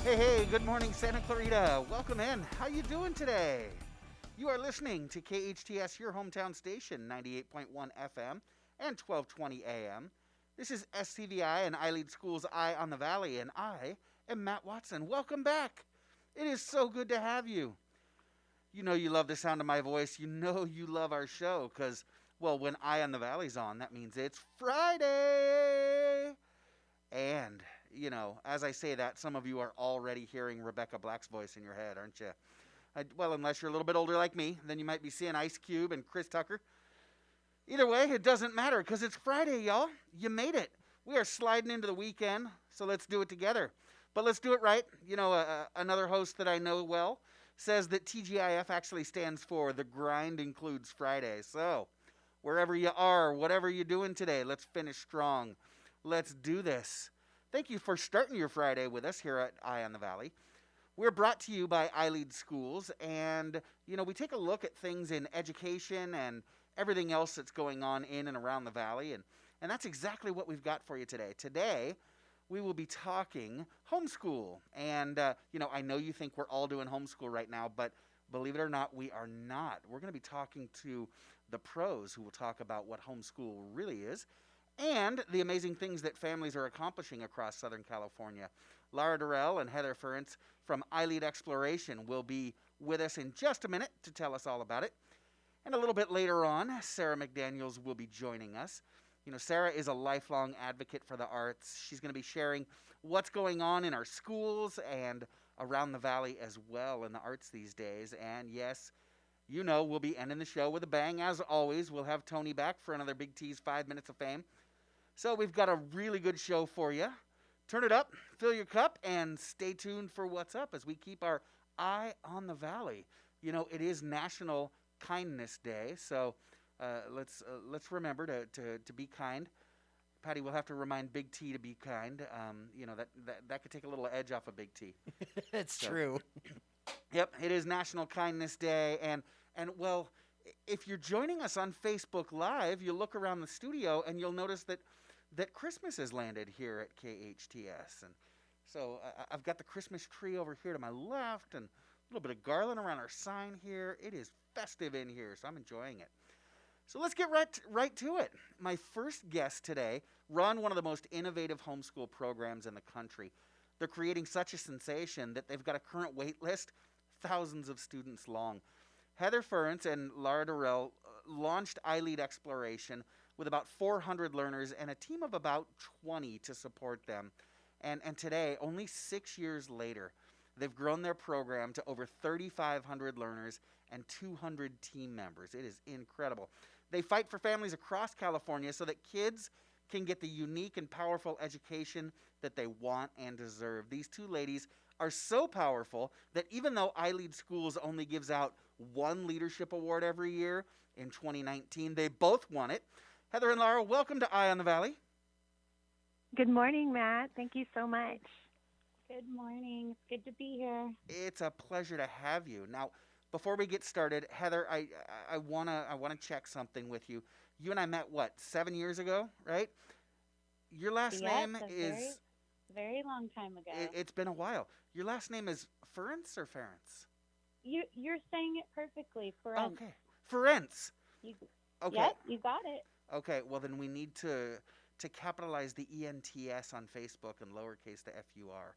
Hey, good morning, Santa Clarita. Welcome in. How you doing today? You are listening to KHTS, your hometown station, 98.1 FM and 1220 AM. This is SCVi and iLEAD School's Eye on the Valley, and I am Matt Watson. Welcome back. It is so good to have you. You know you love the sound of my voice. You know you love our show because, well, when Eye on the Valley's on, that means it's Friday. And, as I say that, some of you are already hearing Rebecca Black's voice in your head, aren't you? Well, unless you're a little bit older like me, then you might be seeing Ice Cube and Chris Tucker. Either way, it doesn't matter because it's Friday, y'all. You made it. We are sliding into the weekend, so let's do it together. But let's do it right. Another host that I know well says that TGIF actually stands for The Grind Includes Friday. So, wherever you are, whatever you're doing today, let's finish strong. Let's do this. Thank you for starting your Friday with us here at Eye on the Valley. We're brought to you by iLEAD Schools, and, we take a look at things in education and everything else that's going on in and around the Valley, and that's exactly what we've got for you today. Today, we will be talking homeschool, and, I know you think we're all doing homeschool right now, but believe it or not, we are not. We're going to be talking to the pros who will talk about what homeschool really is, and the amazing things that families are accomplishing across Southern California. Lara Durrel and Heather Ferenc from iLEAD Exploration will be with us in just a minute to tell us all about it. And a little bit later on, Sara McDaniels will be joining us. Sara is a lifelong advocate for the arts. She's going to be sharing what's going on in our schools and around the Valley as well in the arts these days. And yes, we'll be ending the show with a bang. As always, we'll have Tony back for another Big T's 5 Minutes of Fame. So we've got a really good show for you. Turn it up, fill your cup, and stay tuned for what's up as we keep our eye on the Valley. It is National Kindness Day, so let's remember to be kind. Patty, we'll have to remind Big T to be kind. That could take a little edge off of Big T. It's true. Yep, it is National Kindness Day, and well, if you're joining us on Facebook Live, you'll look around the studio and you'll notice that Christmas has landed here at KHTS. And so I've got the Christmas tree over here to my left and a little bit of garland around our sign here. It is festive in here, so I'm enjoying it. So let's get right to it. My first guest today run one of the most innovative homeschool programs in the country. They're creating such a sensation that they've got a current wait list thousands of students long. Heather Ferenc and Lara Durrel launched iLEAD Exploration with about 400 learners and a team of about 20 to support them. And today, only 6 years later, they've grown their program to over 3,500 learners and 200 team members. It is incredible. They fight for families across California so that kids can get the unique and powerful education that they want and deserve. These two ladies are so powerful that even though iLEAD Schools only gives out one leadership award every year, in 2019, they both won it. Heather and Lara, welcome to Eye on the Valley. Good morning, Matt. Thank you so much. Good morning. It's good to be here. It's a pleasure to have you. Now, before we get started, Heather, I wanna check something with you. You and I met 7 years ago, right? Your last name is very long time ago. It's been a while. Your last name is Ferenc or Ferenc? You're saying it perfectly, Ferenc. Okay, Ferenc. Okay. Yep, you got it. Okay, well then we need to capitalize the ENTS on Facebook and lowercase the FUR.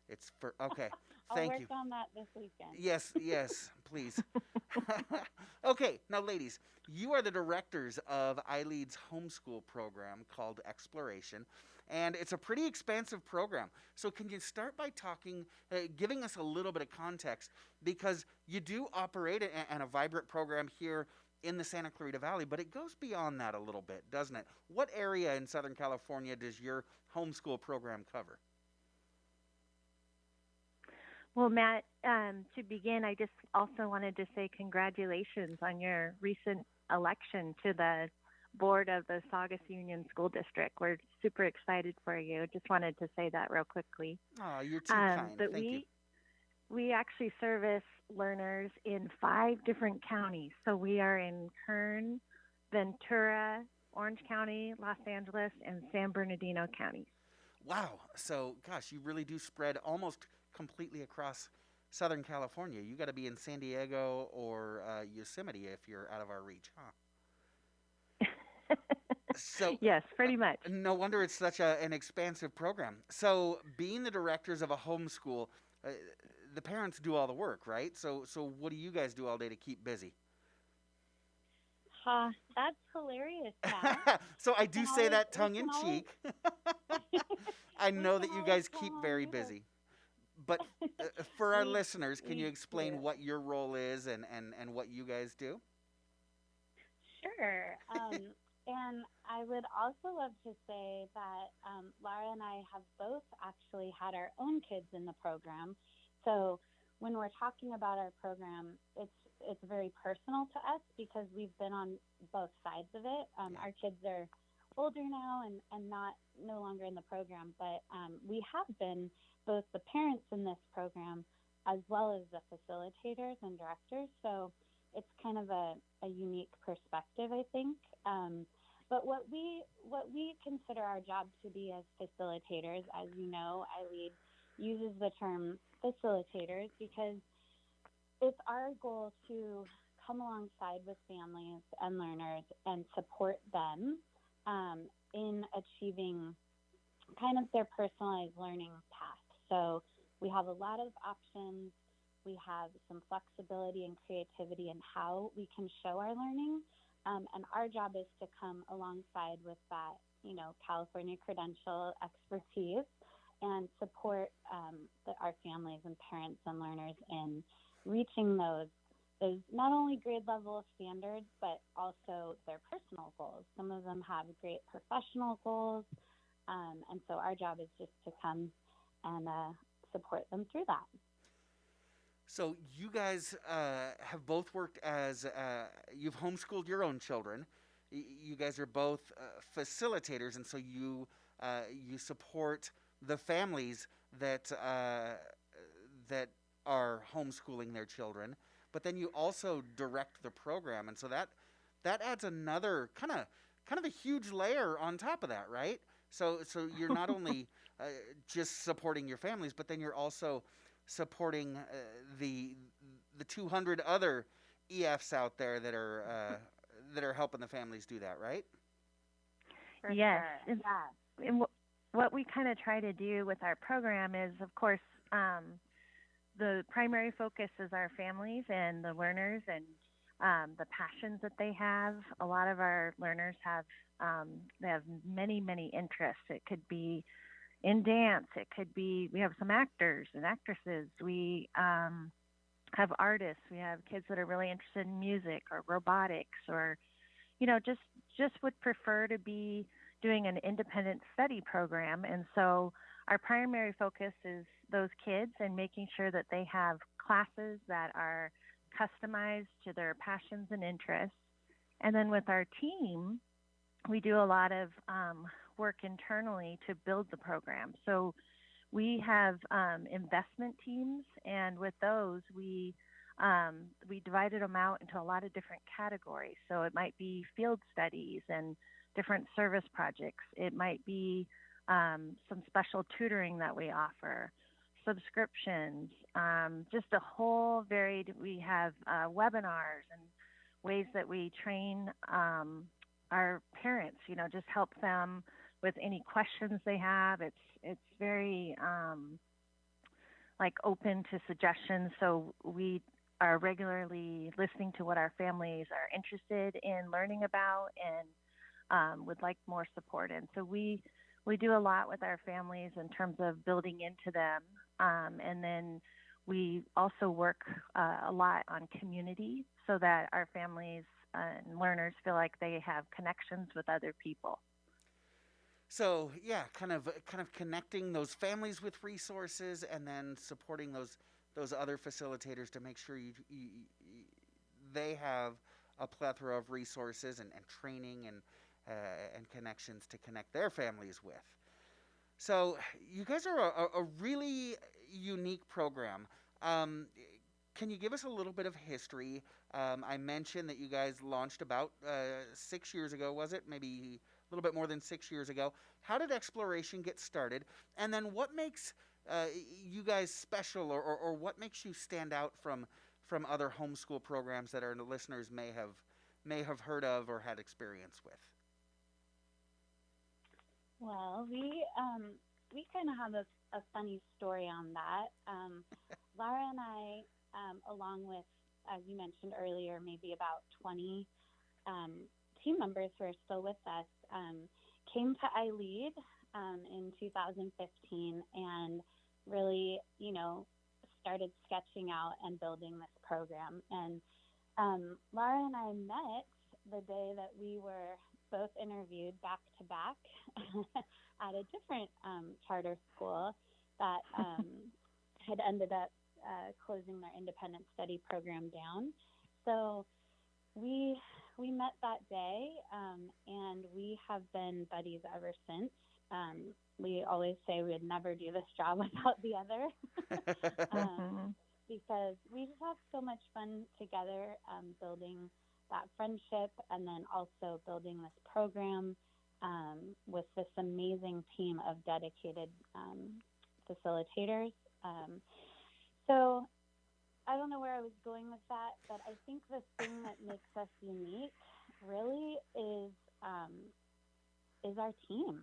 It's for okay. Thank you. I'll work on that this weekend. Yes, please. Okay, now ladies, you are the directors of iLEAD's homeschool program called Exploration, and it's a pretty expansive program. So can you start by giving us a little bit of context, because you do operate a vibrant program here in the Santa Clarita Valley, but it goes beyond that a little bit, doesn't it? What area in Southern California does your homeschool program cover? Well, Matt, to begin, I just also wanted to say congratulations on your recent election to the board of the Saugus Union School District. We're super excited for you. Just wanted to say that real quickly. Oh, you're too kind. But Thank you. We actually service learners in 5 different counties. So we are in Kern, Ventura, Orange County, Los Angeles, and San Bernardino counties. Wow. So, gosh, you really do spread almost completely across Southern California. You got to be in San Diego or Yosemite if you're out of our reach, huh? So, Yes, pretty much. no wonder it's such an expansive program. So, being the directors of a homeschool, uh, the parents do all the work, right? So what do you guys do all day to keep busy? That's hilarious, Matt. So I We do can say always, that we tongue in can always, cheek. I we know can that you always guys keep count on very you to. busy. But for our we listeners, can you we explain do. what your role is and what you guys do? Sure. And I would also love to say that Lara and I have both actually had our own kids in the program. So when we're talking about our program, it's very personal to us because we've been on both sides of it. Yeah. Our kids are older now and not no longer in the program, but we have been both the parents in this program as well as the facilitators and directors. So it's kind of a unique perspective, I think. But what we consider our job to be as facilitators, as you know, iLEAD uses the term facilitators because it's our goal to come alongside with families and learners and support them in achieving kind of their personalized learning path. So we have a lot of options. We have some flexibility and creativity in how we can show our learning. And our job is to come alongside with that, California credential expertise and support our families and parents and learners in reaching those not only grade level standards, but also their personal goals. Some of them have great professional goals. And so our job is just to come and support them through that. So you guys have both worked as you've homeschooled your own children. You guys are both facilitators, and so you support the families that that are homeschooling their children. But then you also direct the program, and so that adds another kind of a huge layer on top of that, right? So you're not only just supporting your families, but then you're also supporting the 200 other EFs out there that are helping the families do that, right? For Yes. sure. Yeah. And what we kind of try to do with our program is, of course, the primary focus is our families and the learners and the passions that they have. A lot of our learners have they have many, many interests. It could be in dance. It could be, we have some actors and actresses. We have artists. We have kids that are really interested in music or robotics or, just would prefer to be doing an independent study program. And so our primary focus is those kids and making sure that they have classes that are customized to their passions and interests. And then with our team, we do a lot of work internally to build the program. So we have investment teams, and with those, we divided them out into a lot of different categories. So it might be field studies and different service projects. It might be some special tutoring that we offer, subscriptions, just a whole varied. We have webinars and ways that we train our parents, just help them with any questions they have. It's very open to suggestions. So we are regularly listening to what our families are interested in learning about and would like more support in. So we do a lot with our families in terms of building into them. And then we also work a lot on community so that our families and learners feel like they have connections with other people. So yeah, kind of connecting those families with resources, and then supporting those other facilitators to make sure they have a plethora of resources and training and connections to connect their families with. So you guys are a really unique program. Can you give us a little bit of history? I mentioned that you guys launched about 6 years ago, was it? Maybe little bit more than 6 years ago. How did exploration get started? And then what makes you guys special, or what makes you stand out from other homeschool programs that our listeners may have heard of or had experience with? Well, we kind of have a funny story on that. Lara and I, along with, as you mentioned earlier, maybe about 20 team members who are still with us, came to iLEAD in 2015 and really, started sketching out and building this program. And Lara and I met the day that we were both interviewed back to back at a different charter school that had ended up closing their independent study program down. So we met that day, and we have been buddies ever since. We always say we would never do this job without the other, because we just have so much fun together, building that friendship, and then also building this program with this amazing team of dedicated facilitators. So I don't know where I was going with that, but I think the thing that makes us unique really is our team.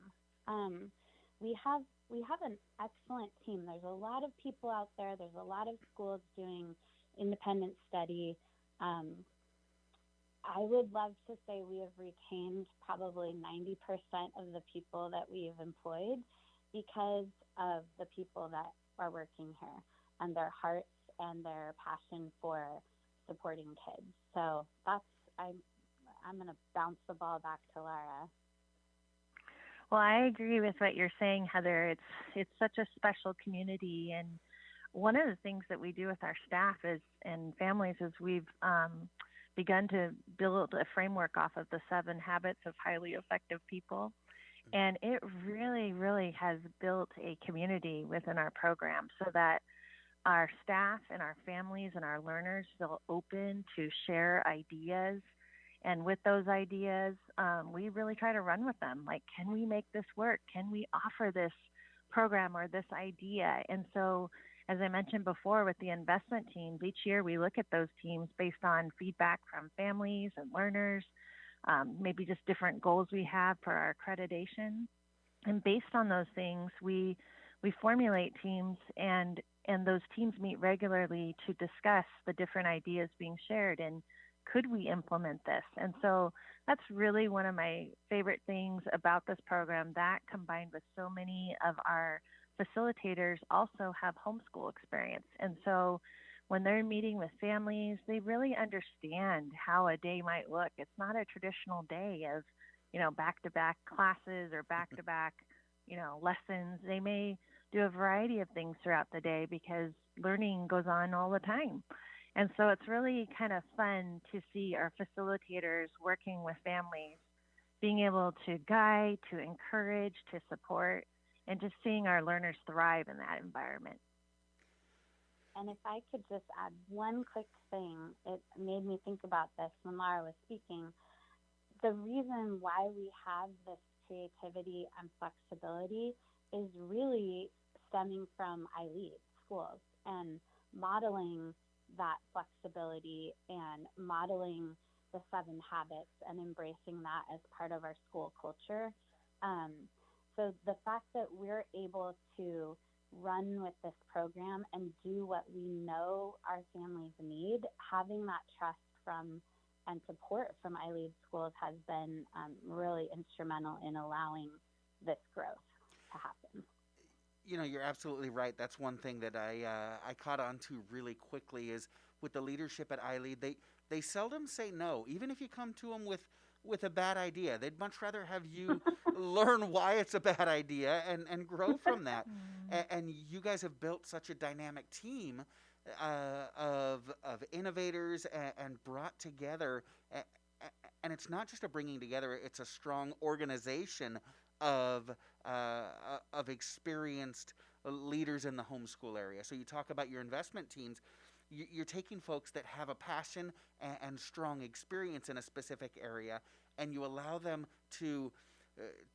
We have an excellent team. There's a lot of people out there. There's a lot of schools doing independent study. I would love to say we have retained probably 90% of the people that we've employed because of the people that are working here and their hearts and their passion for supporting kids. So I'm going to bounce the ball back to Lara. Well, I agree with what you're saying, Heather. It's such a special community, and one of the things that we do with our staff and families is we've begun to build a framework off of the 7 habits of highly effective people, and it really, really has built a community within our program so that our staff and our families and our learners feel open to share ideas. And with those ideas, we really try to run with them. Like, can we make this work? Can we offer this program or this idea? And so, as I mentioned before, with the investment teams, each year we look at those teams based on feedback from families and learners, maybe just different goals we have for our accreditation. And based on those things, we formulate teams, and those teams meet regularly to discuss the different ideas being shared and could we implement this? And so that's really one of my favorite things about this program, that combined with so many of our facilitators also have homeschool experience. And so when they're meeting with families, they really understand how a day might look. It's not a traditional day of, back-to-back classes or back-to-back, lessons. They may do a variety of things throughout the day because learning goes on all the time. And so it's really kind of fun to see our facilitators working with families, being able to guide, to encourage, to support, and just seeing our learners thrive in that environment. And if I could just add one quick thing, it made me think about this when Lara was speaking. The reason why we have this creativity and flexibility is really stemming from iLEAD schools and modeling that flexibility and modeling the 7 habits and embracing that as part of our school culture. So the fact that we're able to run with this program and do what we know our families need, having that trust from and support from iLEAD schools has been really instrumental in allowing this growth to happen. You're absolutely right. That's one thing that I caught on to really quickly is with the leadership at iLEAD, they seldom say no, even if you come to them with a bad idea. They'd much rather have you learn why it's a bad idea and grow from that. And you guys have built such a dynamic team of innovators and brought together. And it's not just a bringing together; it's a strong organization of experienced leaders in the homeschool area. So you talk about your investment teams. You're taking folks that have a passion and strong experience in a specific area, and you allow them to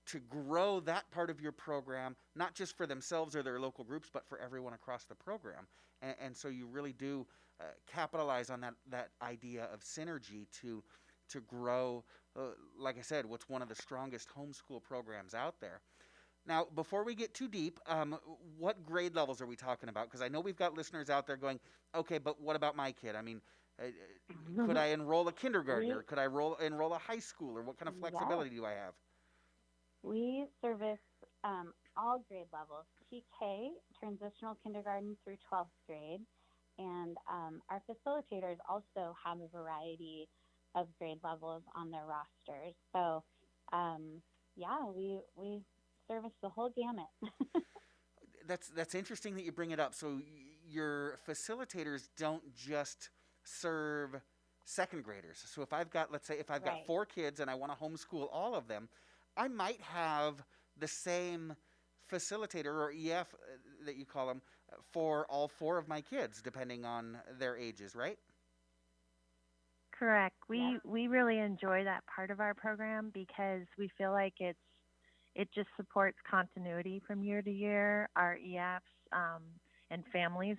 to grow that part of your program, not just for themselves or their local groups, but for everyone across the program. And so you really do capitalize on that idea of synergy to grow, like I said, what's one of the strongest homeschool programs out there. Now, before we get too deep, what grade levels are we talking about? Because I know we've got listeners out there going, okay, but what about my kid? I mean, could I enroll a kindergartner? Could I enroll a high schooler? What kind of flexibility do I have? We service all grade levels, TK, transitional kindergarten through 12th grade, and our facilitators also have a variety of grade levels on their rosters. So, we service the whole gamut. That's interesting that you bring it up. So your facilitators don't just serve second graders. So if I've got, let's say, if I've got 4 kids and I want to homeschool all of them, I might have the same facilitator or EF that you call them for all 4 of my kids, depending on their ages, right? Correct. We really enjoy that part of our program because we feel like it just supports continuity from year to year. Our EFs and families,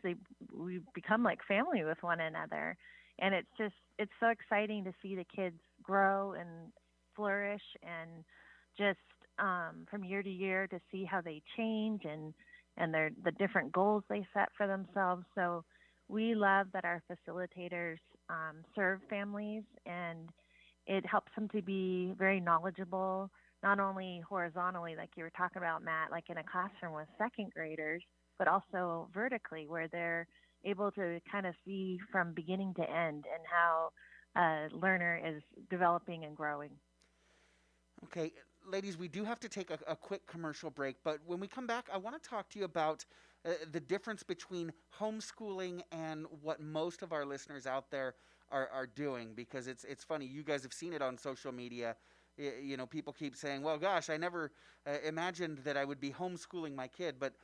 we become like family with one another. And it's so exciting to see the kids grow and flourish and just from year to year to see how they change and the different goals they set for themselves. So we love that our facilitators serve families, and it helps them to be very knowledgeable, not only horizontally, like you were talking about, Matt, like in a classroom with second graders, but also vertically, where they're able to kind of see from beginning to end and how a learner is developing and growing. Okay, ladies, we do have to take a quick commercial break, but when we come back, I want to talk to you about the difference between homeschooling and what most of our listeners out there are doing, because it's funny. You guys have seen it on social media. You know, people keep saying, well, gosh, I never imagined that I would be homeschooling my kid, but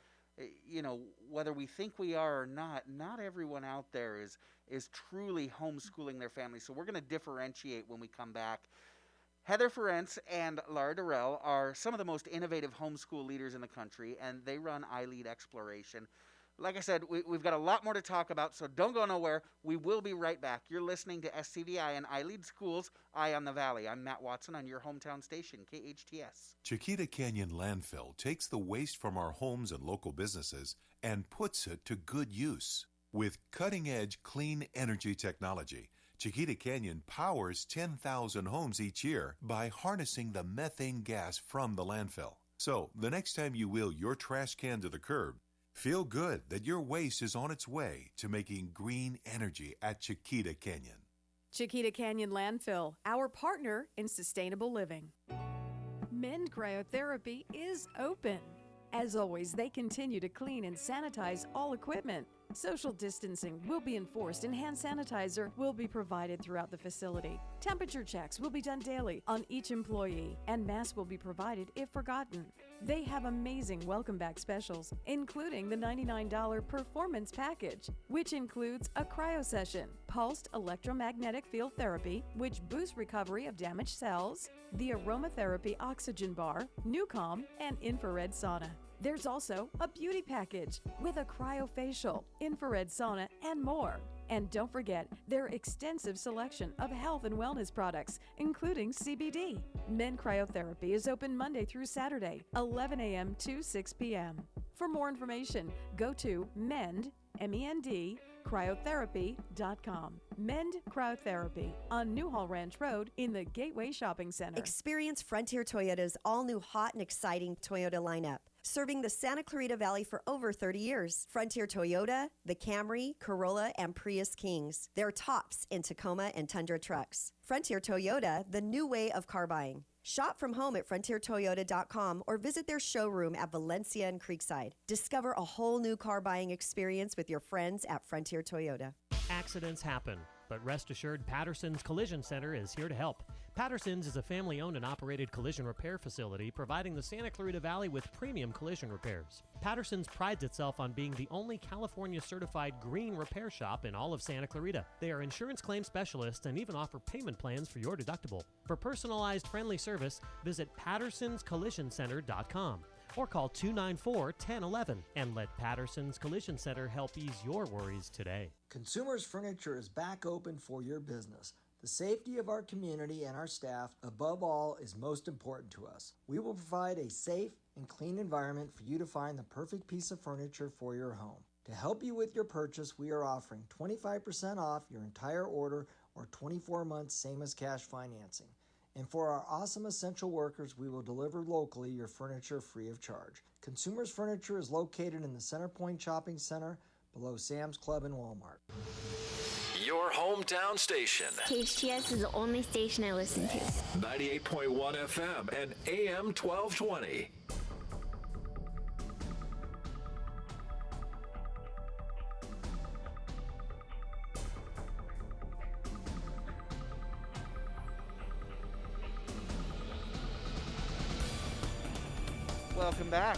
you know, whether we think we are or not everyone out there is truly homeschooling their family. So we're going to differentiate when we come back. Heather Ferenc and Lara Durrel are some of the most innovative homeschool leaders in the country, and they run iLEAD Exploration. Like I said, we've got a lot more to talk about, so don't go nowhere. We will be right back. You're listening to SCVi and iLEAD Schools, Eye on the Valley. I'm Matt Watson on your hometown station, KHTS. Chiquita Canyon Landfill takes the waste from our homes and local businesses and puts it to good use. With cutting-edge clean energy technology, Chiquita Canyon powers 10,000 homes each year by harnessing the methane gas from the landfill. So, the next time you wheel your trash can to the curb, feel good that your waste is on its way to making green energy at Chiquita Canyon. Chiquita Canyon Landfill, our partner in sustainable living. Mend Cryotherapy is open. As always, they continue to clean and sanitize all equipment. Social distancing will be enforced and hand sanitizer will be provided throughout the facility. Temperature checks will be done daily on each employee, and masks will be provided if forgotten. They have amazing welcome back specials, including the $99 performance package, which includes a cryo session, pulsed electromagnetic field therapy, which boosts recovery of damaged cells, the aromatherapy oxygen bar, NuCalm, and infrared sauna. There's also a beauty package with a cryofacial, infrared sauna, and more. And don't forget their extensive selection of health and wellness products, including CBD. Mend Cryotherapy is open Monday through Saturday, 11 a.m. to 6 p.m. For more information, go to MEND, M-E-N-D, cryotherapy.com. Mend Cryotherapy on Newhall Ranch Road in the Gateway Shopping Center. Experience Frontier Toyota's all-new hot and exciting Toyota lineup. Serving the Santa Clarita Valley for over 30 years. Frontier Toyota, the Camry, Corolla, and Prius Kings. They're tops in Tacoma and Tundra trucks. Frontier Toyota, the new way of car buying. Shop from home at frontiertoyota.com or visit their showroom at Valencia and Creekside. Discover a whole new car buying experience with your friends at Frontier Toyota. Accidents happen, but rest assured Patterson's Collision Center is here to help. Patterson's is a family-owned and operated collision repair facility providing the Santa Clarita Valley with premium collision repairs. Patterson's prides itself on being the only California-certified green repair shop in all of Santa Clarita. They are insurance claim specialists and even offer payment plans for your deductible. For personalized, friendly service, visit pattersonscollisioncenter.com or call 294-1011 and let Patterson's Collision Center help ease your worries today. Consumers Furniture is back open for your business. The safety of our community and our staff, above all, is most important to us. We will provide a safe and clean environment for you to find the perfect piece of furniture for your home. To help you with your purchase, we are offering 25% off your entire order or 24 months same as cash financing. And for our awesome essential workers, we will deliver locally your furniture free of charge. Consumers Furniture is located in the Center Point Shopping Center below Sam's Club and Walmart. Your hometown station. KHTS is the only station I listen to. 98.1 FM and AM 1220. Welcome back.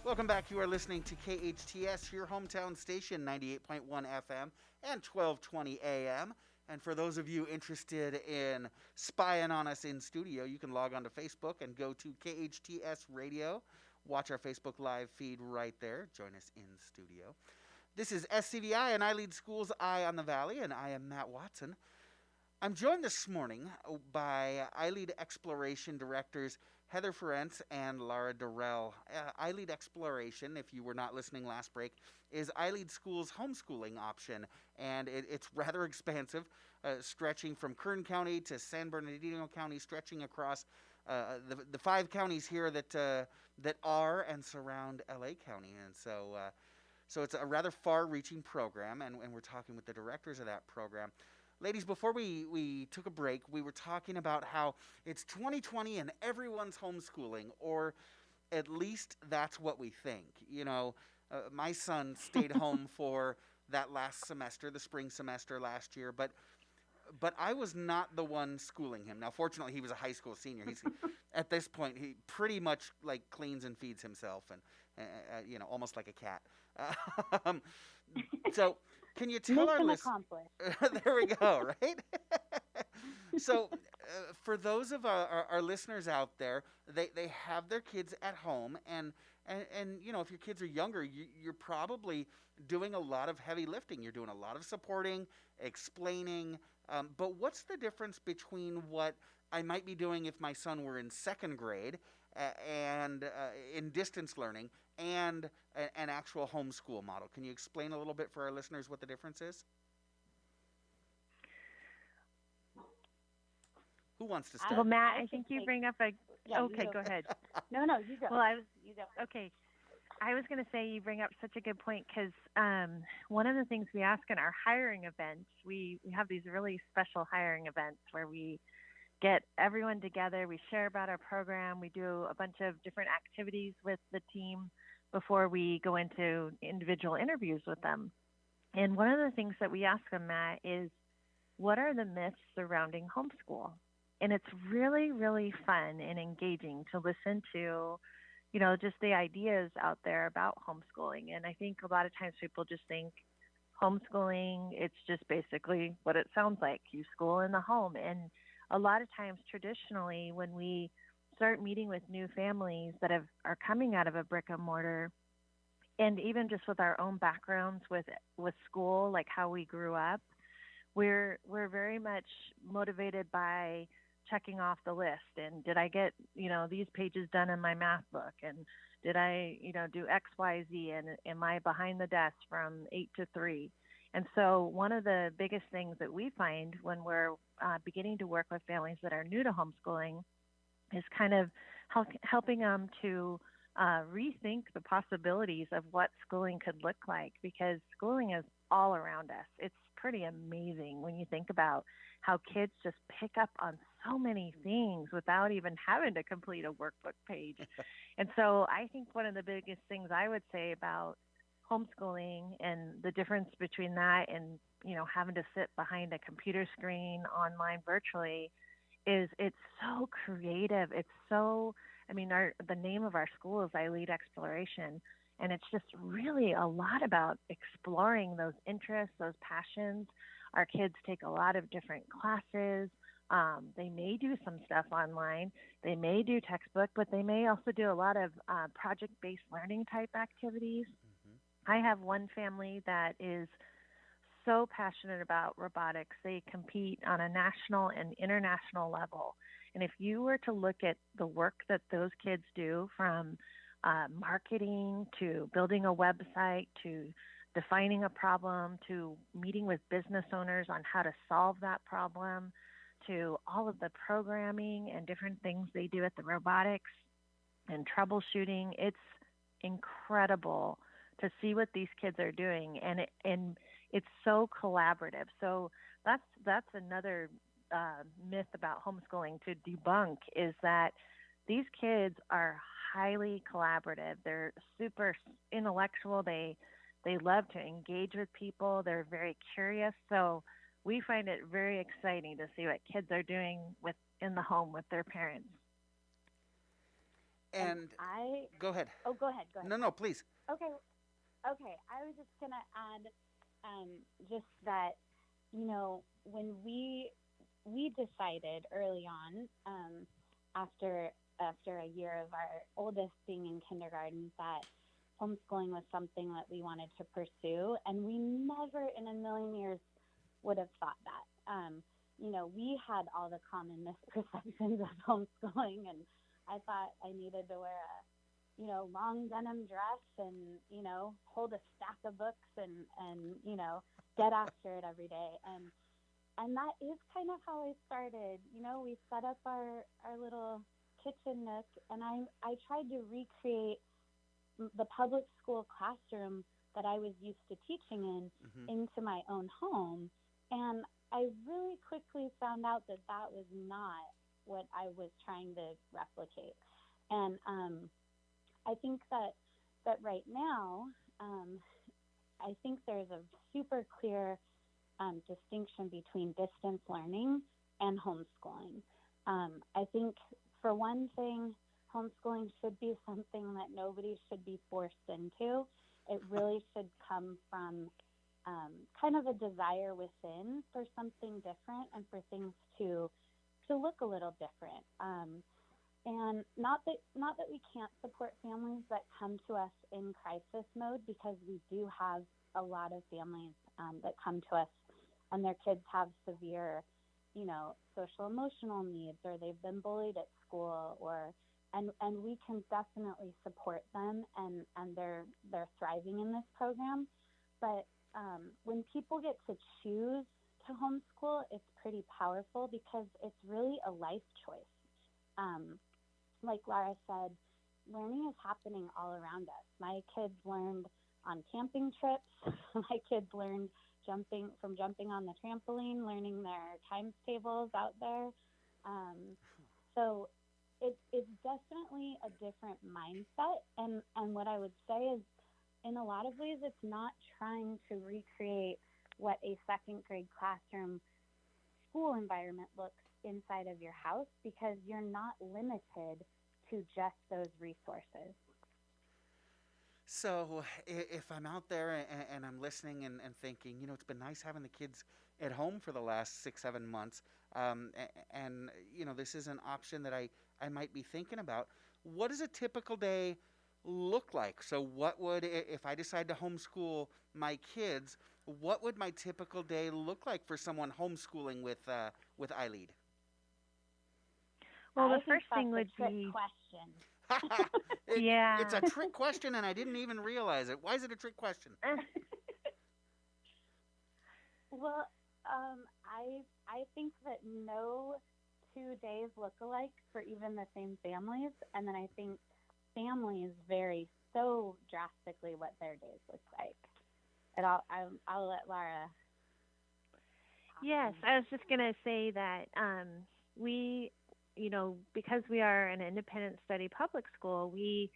Welcome back. You are listening to KHTS, your hometown station, 98.1 FM and 1220 AM. And for those of you interested in spying on us in studio, you can log on to Facebook and go to KHTS Radio. Watch our Facebook live feed right there. Join us in studio. This is SCVi and iLEAD Schools Eye on the Valley, and I am Matt Watson. I'm joined this morning by iLEAD Exploration Directors Heather Ferenc and Lara Durrel. iLEAD Exploration, if you were not listening last break, is iLEAD School's homeschooling option, and it's rather expansive, stretching from Kern County to San Bernardino County, stretching across the 5 counties here that are and surround LA County. And so it's a rather far-reaching program, and we're talking with the directors of that program. Ladies, before we took a break, we were talking about how it's 2020 and everyone's homeschooling, or at least that's what we think. You know, my son stayed home for that last semester, the spring semester last year, but I was not the one schooling him. Now, fortunately, he was a high school senior. He's at this point, he pretty much like cleans and feeds himself, and you know, almost like a cat. So. Can you tell our listeners? There we go, right? So, for those of our listeners out there, they have their kids at home, and you know, if your kids are younger, you're probably doing a lot of heavy lifting. You're doing a lot of supporting, explaining. But what's the difference between what I might be doing if my son were in second grade and in distance learning and an actual homeschool model? Can you explain a little bit for our listeners what the difference is? Who wants to start? Well, Matt, I think you bring up a... Yeah, okay, go ahead. No, you go. Well, you go. Okay. I was going to say you bring up such a good point because one of the things we ask in our hiring events, we have these really special hiring events where we get everyone together, we share about our program, we do a bunch of different activities with the team before we go into individual interviews with them. And one of the things that we ask them, Matt, is what are the myths surrounding homeschool? And it's really, really fun and engaging to listen to, you know, just the ideas out there about homeschooling. And I think a lot of times people just think homeschooling, it's just basically what it sounds like. You school in the home. And a lot of times traditionally when we start meeting with new families that are coming out of a brick and mortar, and even just with our own backgrounds with school, like how we grew up, we're very much motivated by checking off the list. And did I get, you know, these pages done in my math book? And did I, you know, do X, Y, Z? And am I behind the desk from 8 to 3? And so one of the biggest things that we find when we're beginning to work with families that are new to homeschooling is kind of helping them to rethink the possibilities of what schooling could look like, because schooling is all around us. It's pretty amazing when you think about how kids just pick up on so many things without even having to complete a workbook page. And so I think one of the biggest things I would say about homeschooling and the difference between that and, having to sit behind a computer screen online virtually is it's so creative. It's so, the name of our school is iLEAD Exploration, and it's just really a lot about exploring those interests, those passions. Our kids take a lot of different classes. They may do some stuff online. They may do textbook, but they may also do a lot of project-based learning type activities. I have one family that is so passionate about robotics. They compete on a national and international level. And if you were to look at the work that those kids do, from marketing to building a website to defining a problem to meeting with business owners on how to solve that problem to all of the programming and different things they do at the robotics and troubleshooting, it's incredible to see what these kids are doing, and it's so collaborative. So that's another myth about homeschooling to debunk, is that these kids are highly collaborative. They're super intellectual. They love to engage with people. They're very curious. So we find it very exciting to see what kids are doing in the home with their parents. And go ahead. Oh, go ahead. No, please. Okay. I was just going to add just that, when we decided early on, after a year of our oldest being in kindergarten, that homeschooling was something that we wanted to pursue, and we never in a million years would have thought that. We had all the common misperceptions of homeschooling, and I thought I needed to wear a long denim dress and, hold a stack of books and get after it every day. And that is kind of how I started. We set up our little kitchen nook, and I tried to recreate the public school classroom that I was used to teaching in into my own home. And I really quickly found out that was not what I was trying to replicate. And I think that right now, I think there's a super clear distinction between distance learning and homeschooling. I think, for one thing, homeschooling should be something that nobody should be forced into. It really should come from kind of a desire within for something different and for things to look a little different. And not that we can't support families that come to us in crisis mode, because we do have a lot of families that come to us and their kids have severe, social emotional needs, or they've been bullied at school, and we can definitely support them, and they're thriving in this program. But when people get to choose to homeschool, it's pretty powerful, because it's really a life choice. Like Lara said, learning is happening all around us. My kids learned on camping trips. My kids learned jumping on the trampoline, learning their times tables out there. So it's definitely a different mindset. And what I would say is, in a lot of ways, it's not trying to recreate what a second grade classroom school environment looks inside of your house, because you're not limited to just those resources. So if I'm out there and I'm listening and thinking, it's been nice having the kids at home for the last 6-7 months, and this is an option that I might be thinking about. What does a typical day look like? So what would, if I decide to homeschool my kids, what would my typical day look like for someone homeschooling with iLEAD? Well, the first thing would be question. Yeah. It's a trick question, and I didn't even realize it. Why is it a trick question? Well, I think that no 2 days look alike for even the same families, and then I think families vary so drastically what their days look like. And I'll let Lara. Yes, I was just going to say that we, because we are an independent study public school, we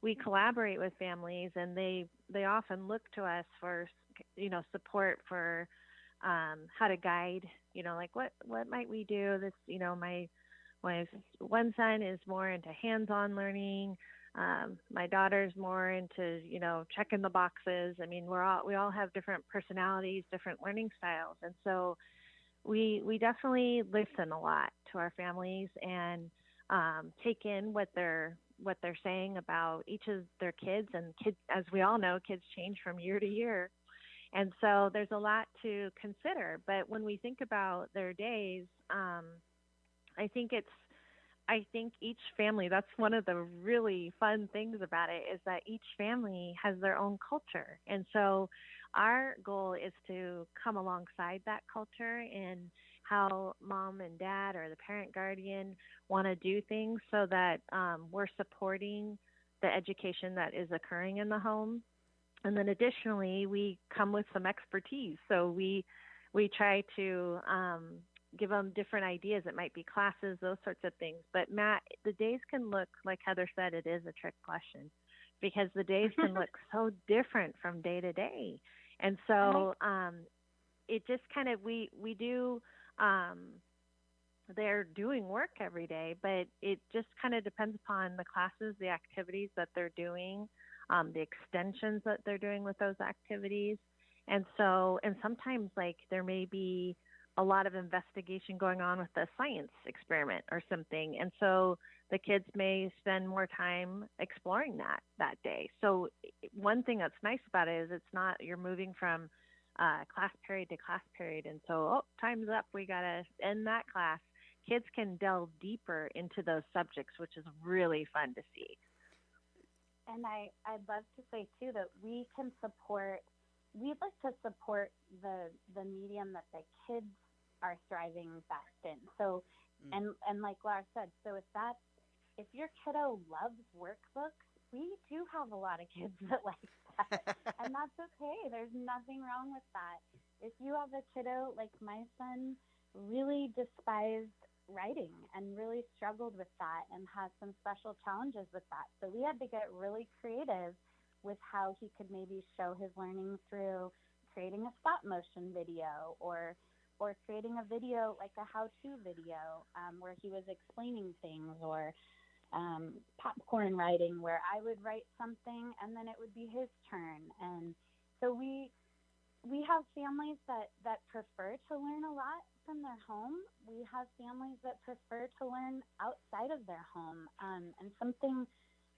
we collaborate with families, and they often look to us for, support for how to guide, like what might we do? This, my one son is more into hands-on learning. My daughter's more into, checking the boxes. I mean, we all have different personalities, different learning styles. And so we definitely listen a lot to our families and take in what they're saying about each of their kids. And kids, as we all know, kids change from year to year. And so there's a lot to consider. But when we think about their days, I think each family, that's one of the really fun things about it, is that each family has their own culture. And so our goal is to come alongside that culture and how mom and dad or the parent guardian want to do things, so that we're supporting the education that is occurring in the home. And then additionally, we come with some expertise. So we try to give them different ideas. It might be classes, those sorts of things. But Matt, the days can look, like Heather said, it is a trick question, because the days can look so different from day to day. And so it just kind of, we do, they're doing work every day, but it just kind of depends upon the classes, the activities that they're doing, the extensions that they're doing with those activities. And so, and sometimes like there may be a lot of investigation going on with the science experiment or something. And so the kids may spend more time exploring that day. So one thing that's nice about it is it's not, you're moving from class period to class period. And so, time's up, we got to end that class. Kids can delve deeper into those subjects, which is really fun to see. And I'd love to say too that we'd like to support the medium that the kids are thriving best in. So, and like Lara said, so if your kiddo loves workbooks, we do have a lot of kids that like that, and that's okay. There's nothing wrong with that. If you have a kiddo, like my son really despised writing and really struggled with that and has some special challenges with that. So we had to get really creative with how he could maybe show his learning through creating a stop motion video or creating a video, like a how-to video where he was explaining things, or popcorn writing where I would write something and then it would be his turn. And so we have families that prefer to learn a lot from their home. We have families that prefer to learn outside of their home. And something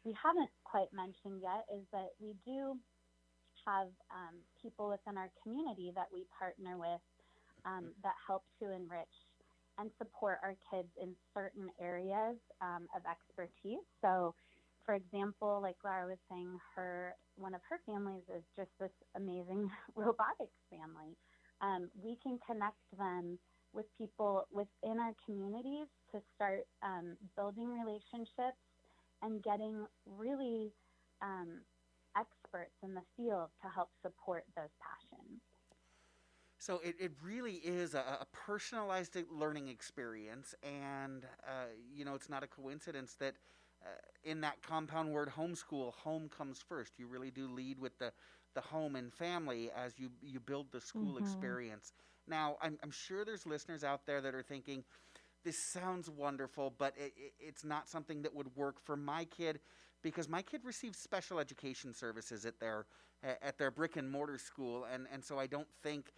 we haven't quite mentioned yet is that we do have people within our community that we partner with that help to enrich and support our kids in certain areas of expertise. So, for example, like Lara was saying, one of her families is just this amazing robotics family. We can connect them with people within our communities to start building relationships and getting really experts in the field to help support those passions. So it really is a personalized learning experience, and it's not a coincidence that in that compound word homeschool, home comes first. You really do lead with the home and family as you build the school experience. Now, I'm sure there's listeners out there that are thinking, this sounds wonderful, but it's not something that would work for my kid, because my kid receives special education services at their brick and mortar school, and so I don't think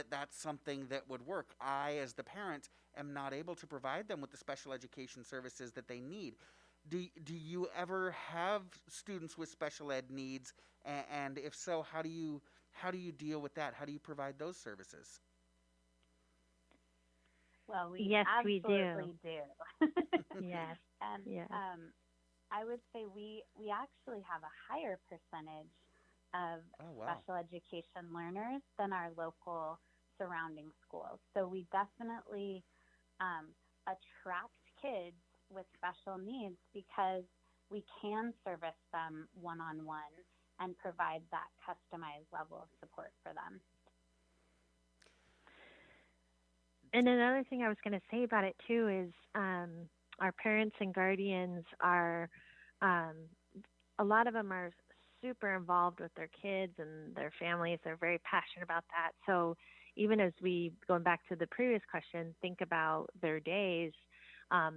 that's something that would work. I, as the parent, am not able to provide them with the special education services that they need. Do you ever have students with special ed needs? And if so, how do you deal with that? How do you provide those services? Well, we yes, absolutely we do. Yes. And yes. I would say we actually have a higher percentage of special education learners than our local surrounding schools. So we definitely attract kids with special needs because we can service them one-on-one and provide that customized level of support for them. And another thing I was going to say about it too is our parents and guardians are a lot of them are super involved with their kids and their families. They're very passionate about that. So even as we, going back to the previous question, think about their days,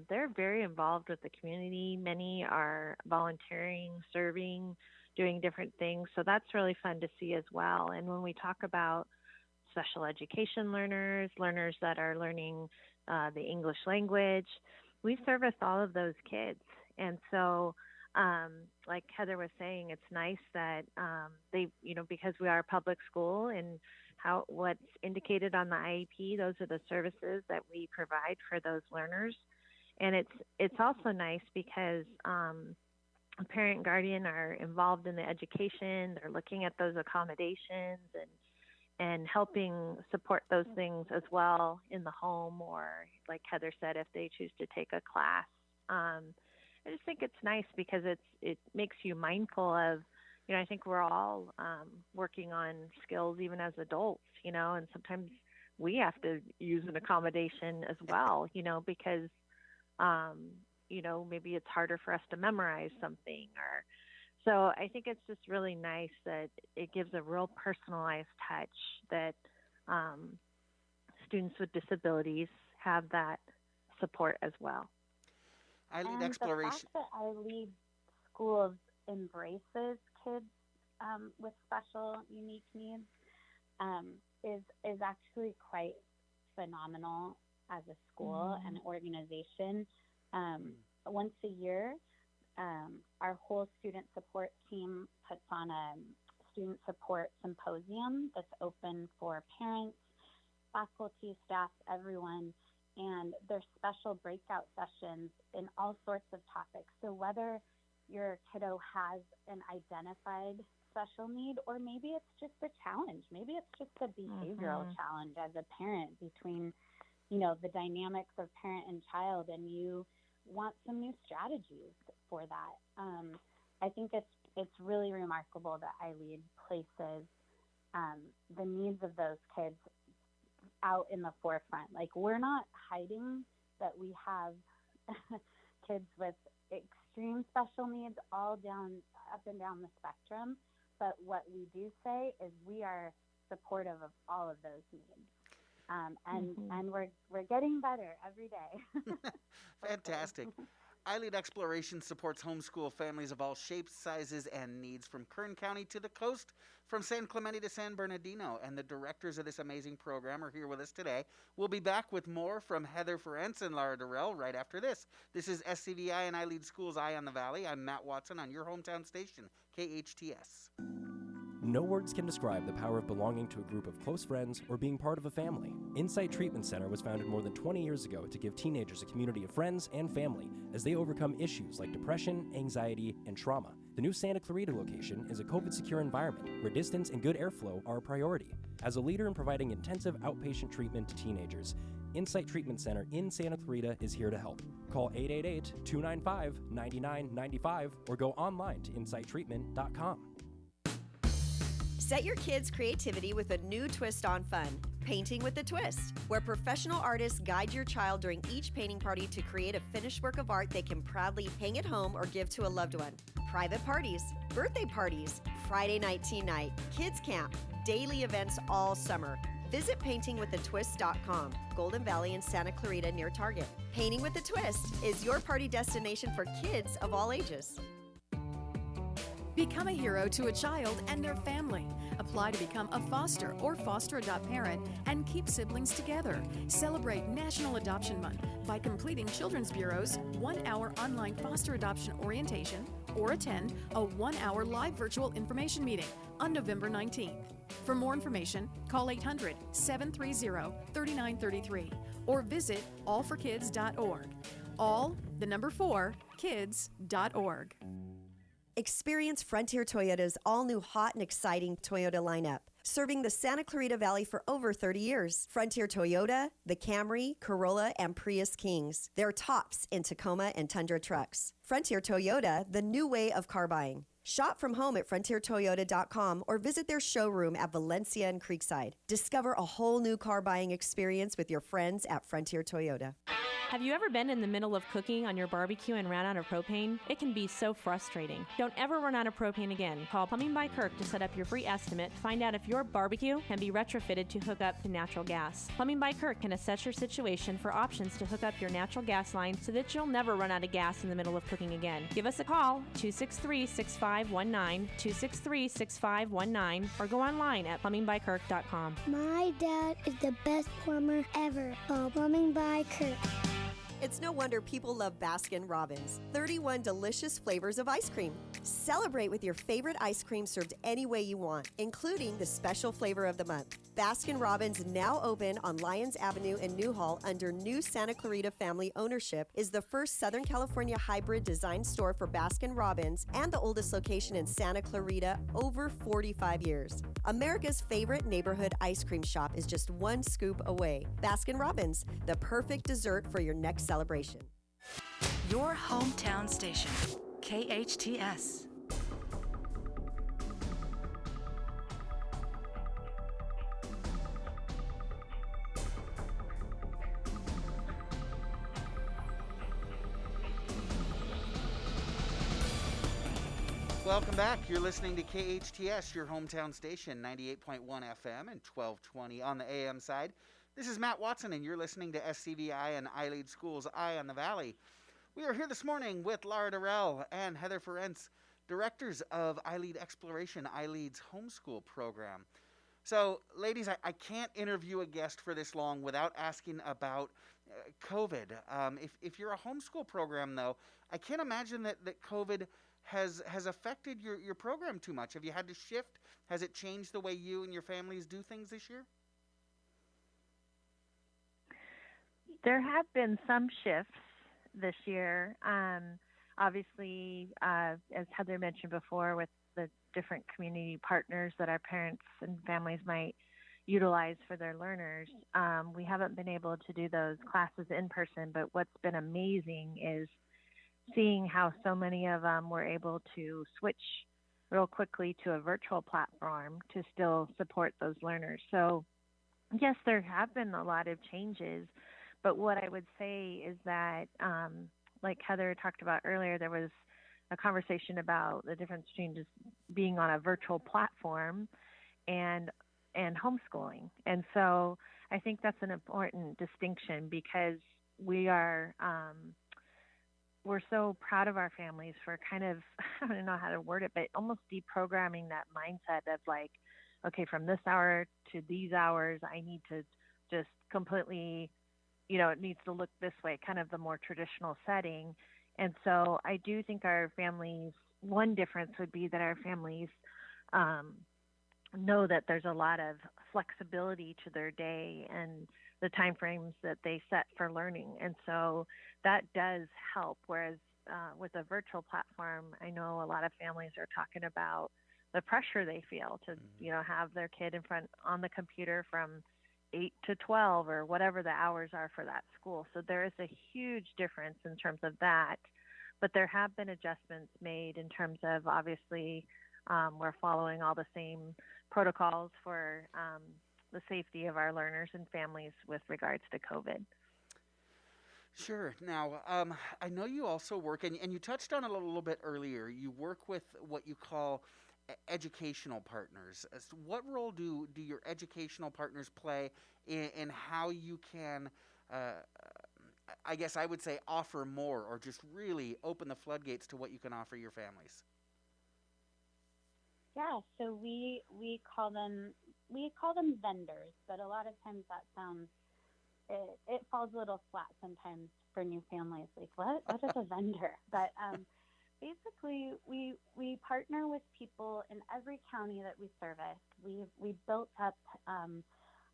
they're very involved with the community. Many are volunteering, serving, doing different things. So that's really fun to see as well. And when we talk about special education learners, learners that are learning the English language, we service all of those kids. And so, like Heather was saying, it's nice that they, because we are a public school and what's indicated on the IEP, those are the services that we provide for those learners. And it's also nice because a parent and guardian are involved in the education. They're looking at those accommodations and helping support those things as well in the home, or like Heather said, if they choose to take a class. I just think it's nice because it makes you mindful of, I think we're all working on skills even as adults, and sometimes we have to use an accommodation as well, because, maybe it's harder for us to memorize something. So I think it's just really nice that it gives a real personalized touch that students with disabilities have that support as well. iLEAD exploration. The fact that iLEAD schools embraces kids with special, unique needs is actually quite phenomenal as a school and organization. Once a year, our whole student support team puts on a student support symposium that's open for parents, faculty, staff, everyone. And there's special breakout sessions in all sorts of topics. So whether your kiddo has an identified special need, or maybe it's just a challenge, maybe it's just a behavioral challenge as a parent between, the dynamics of parent and child, and you want some new strategies for that. I think it's really remarkable that iLEAD places the needs of those kids out in the forefront. Like, we're not hiding that we have kids with extreme special needs up and down the spectrum, but what we do say is we are supportive of all of those needs. And we're getting better every day. Fantastic. iLEAD Exploration supports homeschool families of all shapes, sizes, and needs from Kern County to the coast, from San Clemente to San Bernardino. And the directors of this amazing program are here with us today. We'll be back with more from Heather Ferenc and Lara Durrel right after this. This is SCVi and iLEAD Schools Eye on the Valley. I'm Matt Watson on your hometown station, KHTS. No words can describe the power of belonging to a group of close friends or being part of a family. Insight Treatment Center was founded more than 20 years ago to give teenagers a community of friends and family as they overcome issues like depression, anxiety, and trauma. The new Santa Clarita location is a COVID-secure environment where distance and good airflow are a priority. As a leader in providing intensive outpatient treatment to teenagers, Insight Treatment Center in Santa Clarita is here to help. Call 888-295-9995 or go online to insighttreatment.com. Set your kids' creativity with a new twist on fun, Painting with a Twist, where professional artists guide your child during each painting party to create a finished work of art they can proudly hang at home or give to a loved one. Private parties, birthday parties, Friday night teen night, kids camp, daily events all summer. Visit paintingwithatwist.com, Golden Valley in Santa Clarita near Target. Painting with a Twist is your party destination for kids of all ages. Become a hero to a child and their family. Apply to become a foster or foster adopt parent and keep siblings together. Celebrate National Adoption Month by completing Children's Bureau's 1-hour online foster adoption orientation or attend a 1-hour live virtual information meeting on November 19th. For more information, call 800-730-3933 or visit allforkids.org. All, the number 4, kids.org. Experience Frontier Toyota's all-new hot and exciting Toyota lineup. Serving the Santa Clarita Valley for over 30 years. Frontier Toyota, the Camry, Corolla, and Prius Kings. They're tops in Tacoma and Tundra trucks. Frontier Toyota, the new way of car buying. Shop from home at frontiertoyota.com or visit their showroom at Valencia and Creekside. Discover a whole new car buying experience with your friends at Frontier Toyota. Have you ever been in the middle of cooking on your barbecue and ran out of propane? It can be so frustrating. Don't ever run out of propane again. Call Plumbing by Kirk to set up your free estimate to find out if your barbecue can be retrofitted to hook up to natural gas. Plumbing by Kirk can assess your situation for options to hook up your natural gas line so that you'll never run out of gas in the middle of cooking again. Give us a call, 263-6519, 263-6519, or go online at plumbingbykirk.com. My dad is the best plumber ever. Call Plumbing by Kirk. It's no wonder people love Baskin-Robbins. 31 delicious flavors of ice cream. Celebrate with your favorite ice cream served any way you want, including the special flavor of the month. Baskin-Robbins, now open on Lyons Avenue in Newhall under new Santa Clarita family ownership, is the first Southern California hybrid design store for Baskin-Robbins and the oldest location in Santa Clarita, over 45 years. America's favorite neighborhood ice cream shop is just one scoop away. Baskin-Robbins, the perfect dessert for your next celebration. Your hometown station, KHTS. Welcome back. You're listening to KHTS, your hometown station, 98.1 FM and 1220 on the AM side. This is Matt Watson, and you're listening to SCVi and iLEAD Schools Eye on the Valley. We are here this morning with Lara Durrel and Heather Ferenc, directors of iLEAD Exploration, iLEAD's homeschool program. So, ladies, I can't interview a guest for this long without asking about COVID. If you're a homeschool program, though, I can't imagine that COVID has affected your program too much. Have you had to shift? Has it changed the way you and your families do things this year? There have been some shifts this year. Obviously, as Heather mentioned before, with the different community partners that our parents and families might utilize for their learners, we haven't been able to do those classes in person. But what's been amazing is seeing how so many of them were able to switch real quickly to a virtual platform to still support those learners. So, yes, there have been a lot of changes, but what I would say is that, like Heather talked about earlier, there was a conversation about the difference between just being on a virtual platform and homeschooling. And so I think that's an important distinction, because we're so proud of our families for kind of, I don't know how to word it, but almost deprogramming that mindset of like, okay, from this hour to these hours, I need to just completely, it needs to look this way, kind of the more traditional setting. And so I do think our families, one difference would be that our families know that there's a lot of flexibility to their day and the time frames that they set for learning. And so that does help. Whereas with a virtual platform, I know a lot of families are talking about the pressure they feel to, have their kid in front on the computer from 8 to 12 or whatever the hours are for that school. So there is a huge difference in terms of that. But there have been adjustments made in terms of, obviously, we're following all the same protocols for the safety of our learners and families with regards to COVID. Sure. Now, I know you also work, and you touched on it a little bit earlier, you work with what you call educational partners. What role do your educational partners play in how you can, I guess I would say, offer more, or just really open the floodgates to what you can offer your families? Yeah, so we call them vendors, but a lot of times that sounds, it falls a little flat sometimes for new families. Like, what is a vendor? But basically, we partner with people in every county that we service. We built up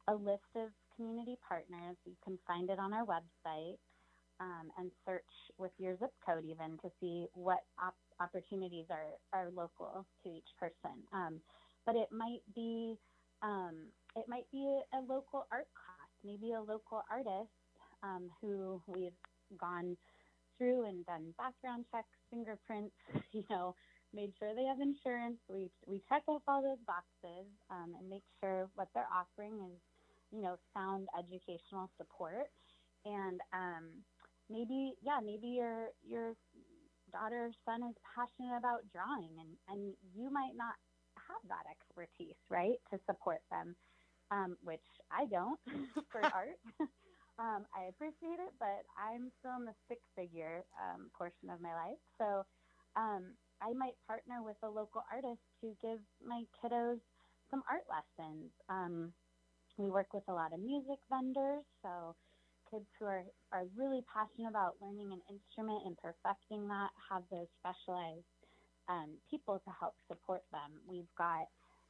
a list of community partners. You can find it on our website, and search with your zip code even to see what opportunities are local to each person. But it might be a local art class, maybe a local artist who we've gone through and done background checks, fingerprints, made sure they have insurance. We check off all those boxes and make sure what they're offering is, sound educational support. And maybe your daughter or son is passionate about drawing, and you might not have that expertise, right, to support them, which I don't for art. I appreciate it, but I'm still in the six-figure portion of my life. So I might partner with a local artist to give my kiddos some art lessons. We work with a lot of music vendors, so kids who are really passionate about learning an instrument and perfecting that have those specialized people to help support them. We've got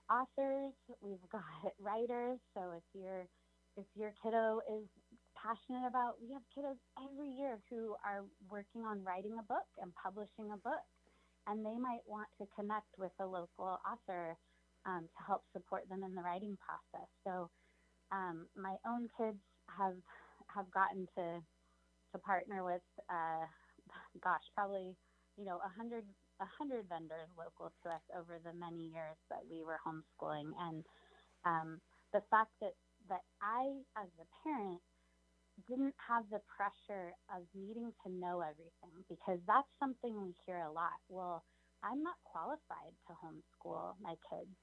authors, we've got writers, so if your kiddo is passionate about, we have kiddos every year who are working on writing a book and publishing a book, and they might want to connect with a local author to help support them in the writing process. So my own kids have gotten to partner with, probably 100 vendors local to us over the many years that we were homeschooling, and the fact that I, as a parent, didn't have the pressure of needing to know everything, because that's something we hear a lot. Well, I'm not qualified to homeschool my kids.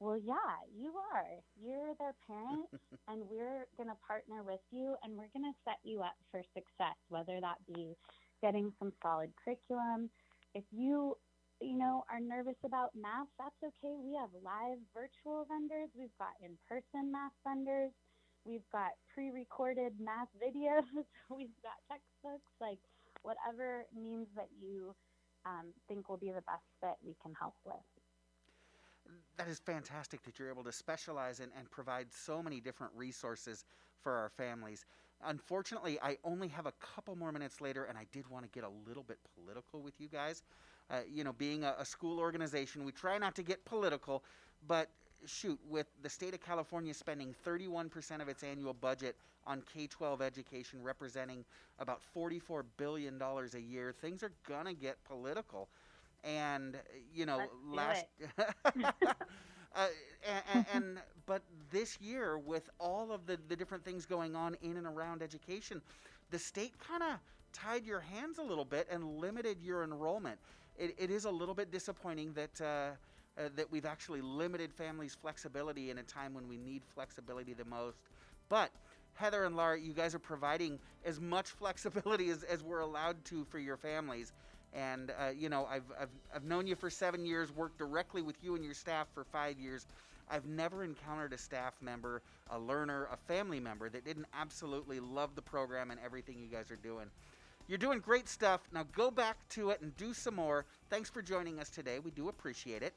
Well, yeah, you are. You're their parent, and we're going to partner with you, and we're going to set you up for success, whether that be getting some solid curriculum. If you are nervous about math, that's okay. We have live virtual vendors. We've got in-person math vendors. We've got pre-recorded math videos. We've got textbooks, like whatever means that you think will be the best fit, we can help with. That is fantastic that you're able to specialize and provide so many different resources for our families. Unfortunately, I only have a couple more minutes later, and I did want to get a little bit political with you guys. Being a school organization, we try not to get political, but shoot, with the state of California spending 31% of its annual budget on K-12 education, representing about $44 billion a year, things are going to get political. And, but this year, with all of the different things going on in and around education, the state kind of tied your hands a little bit and limited your enrollment. It is a little bit disappointing that we've actually limited families' flexibility in a time when we need flexibility the most. But Heather and Lara, you guys are providing as much flexibility as we're allowed to for your families. And, I've known you for 7 years, worked directly with you and your staff for 5 years. I've never encountered a staff member, a learner, a family member that didn't absolutely love the program and everything you guys are doing. You're doing great stuff. Now go back to it and do some more. Thanks for joining us today. We do appreciate it.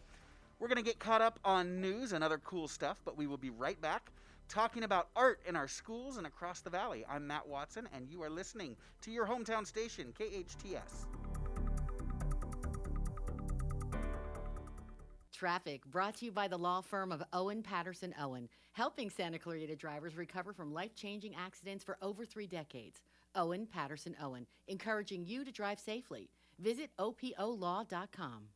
We're going to get caught up on news and other cool stuff, but we will be right back talking about art in our schools and across the valley. I'm Matt Watson, and you are listening to your hometown station, KHTS. Traffic brought to you by the law firm of Owen Patterson Owen, helping Santa Clarita drivers recover from life-changing accidents for over 3 decades. Owen Patterson Owen, encouraging you to drive safely. Visit opolaw.com.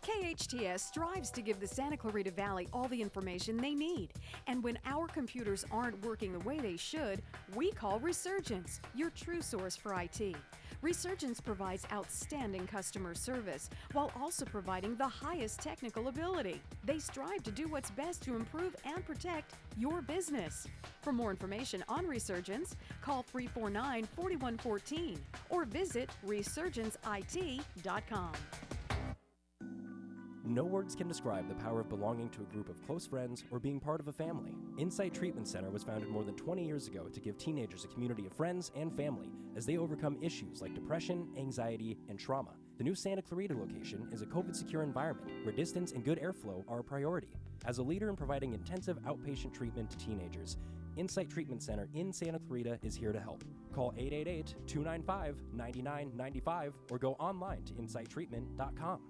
KHTS strives to give the Santa Clarita Valley all the information they need. And when our computers aren't working the way they should, we call Resurgence, your true source for IT. Resurgence provides outstanding customer service while also providing the highest technical ability. They strive to do what's best to improve and protect your business. For more information on Resurgence, call 349-4114 or visit resurgenceit.com. No words can describe the power of belonging to a group of close friends or being part of a family. Insight Treatment Center was founded more than 20 years ago to give teenagers a community of friends and family as they overcome issues like depression, anxiety, and trauma. The new Santa Clarita location is a COVID-secure environment where distance and good airflow are a priority. As a leader in providing intensive outpatient treatment to teenagers, Insight Treatment Center in Santa Clarita is here to help. Call 888-295-9995 or go online to insighttreatment.com.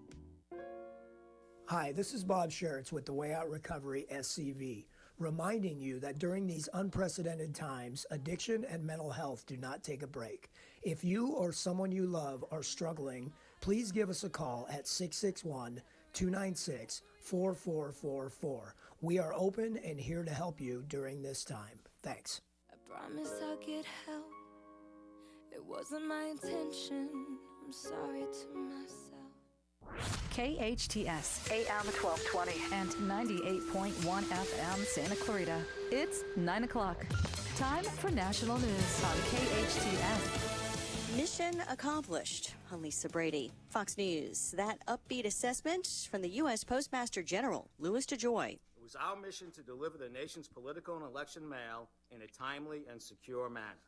Hi, this is Bob Schertz with the Way Out Recovery SCV, reminding you that during these unprecedented times, addiction and mental health do not take a break. If you or someone you love are struggling, please give us a call at 661-296-4444. We are open and here to help you during this time. Thanks. I promise I'll get help It wasn't my intention. I'm sorry to myself. KHTS, AM 1220 and 98.1 FM Santa Clarita. It's 9 o'clock. Time for national news on KHTS. Mission accomplished. I'm Lisa Brady. Fox News. That upbeat assessment from the U.S. Postmaster General, Louis DeJoy. It was our mission to deliver the nation's political and election mail in a timely and secure manner.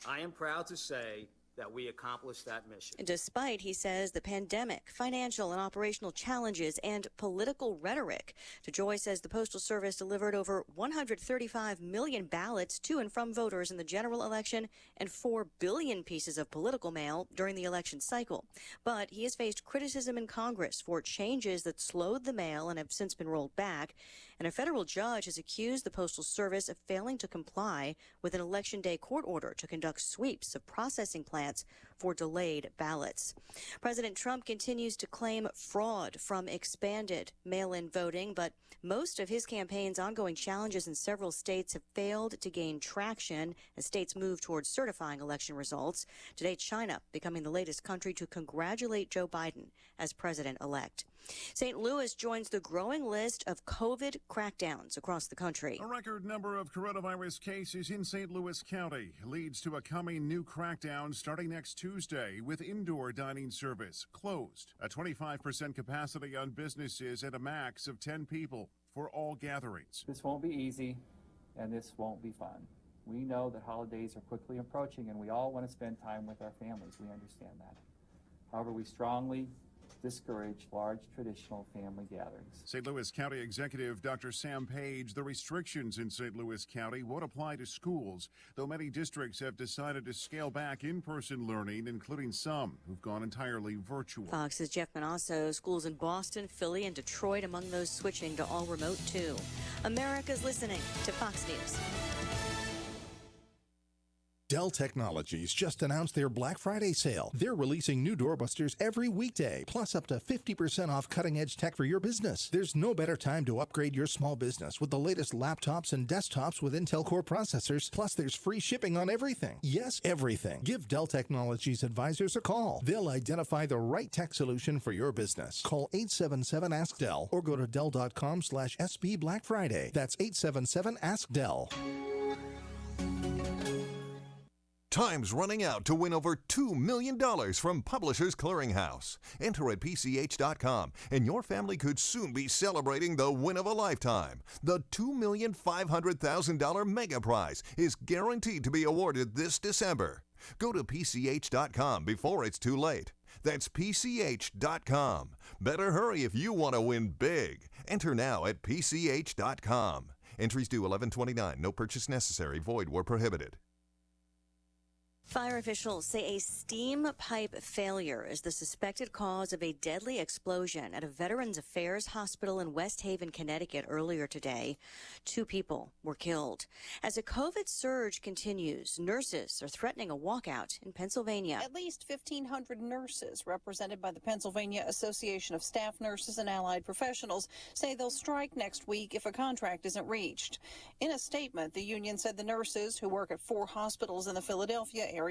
I am proud to say that we accomplished that mission. Despite, he says, the pandemic, financial and operational challenges, and political rhetoric. DeJoy says the Postal Service delivered over 135 million ballots to and from voters in the general election and 4 billion pieces of political mail during the election cycle. But he has faced criticism in Congress for changes that slowed the mail and have since been rolled back. And a federal judge has accused the Postal Service of failing to comply with an Election Day court order to conduct sweeps of processing plants for delayed ballots. President Trump continues to claim fraud from expanded mail-in voting, but most of his campaign's ongoing challenges in several states have failed to gain traction as states move towards certifying election results. Today, China becoming the latest country to congratulate Joe Biden as president-elect. St. Louis joins the growing list of COVID crackdowns across the country. A record number of coronavirus cases in St. Louis County leads to a coming new crackdown starting next Tuesday with indoor dining service closed. A 25% capacity on businesses and a max of 10 people for all gatherings. This won't be easy and this won't be fun. We know that holidays are quickly approaching and we all want to spend time with our families. We understand that. However, we strongly discourage large traditional family gatherings. St. Louis County Executive Dr. Sam Page, the restrictions in St. Louis County won't apply to schools, though many districts have decided to scale back in-person learning, including some who've gone entirely virtual. Fox's Jeff Manasso, schools in Boston, Philly, and Detroit among those switching to all remote too. America's listening to Fox News. Dell Technologies just announced their Black Friday sale. They're releasing new doorbusters every weekday, plus up to 50% off cutting-edge tech for your business. There's no better time to upgrade your small business with the latest laptops and desktops with Intel Core processors, plus there's free shipping on everything. Yes, everything. Give Dell Technologies advisors a call. They'll identify the right tech solution for your business. Call 877-ASK-DELL or go to Dell.com/SB Black Friday. That's 877-ASK-DELL. Time's running out to win over $2 million from Publishers Clearinghouse. Enter at PCH.com, and your family could soon be celebrating the win of a lifetime. The $2,500,000 mega prize is guaranteed to be awarded this December. Go to PCH.com before it's too late. That's PCH.com. Better hurry if you want to win big. Enter now at PCH.com. Entries due 11/29. No purchase necessary. Void where prohibited. Fire officials say a steam pipe failure is the suspected cause of a deadly explosion at a Veterans Affairs hospital in West Haven, Connecticut earlier today. 2 people were killed. As a COVID surge continues, nurses are threatening a walkout in Pennsylvania. At least 1,500 nurses, represented by the Pennsylvania Association of Staff Nurses and Allied Professionals, say they'll strike next week if a contract isn't reached. In a statement, the union said the nurses, who work at 4 hospitals in the Philadelphia area,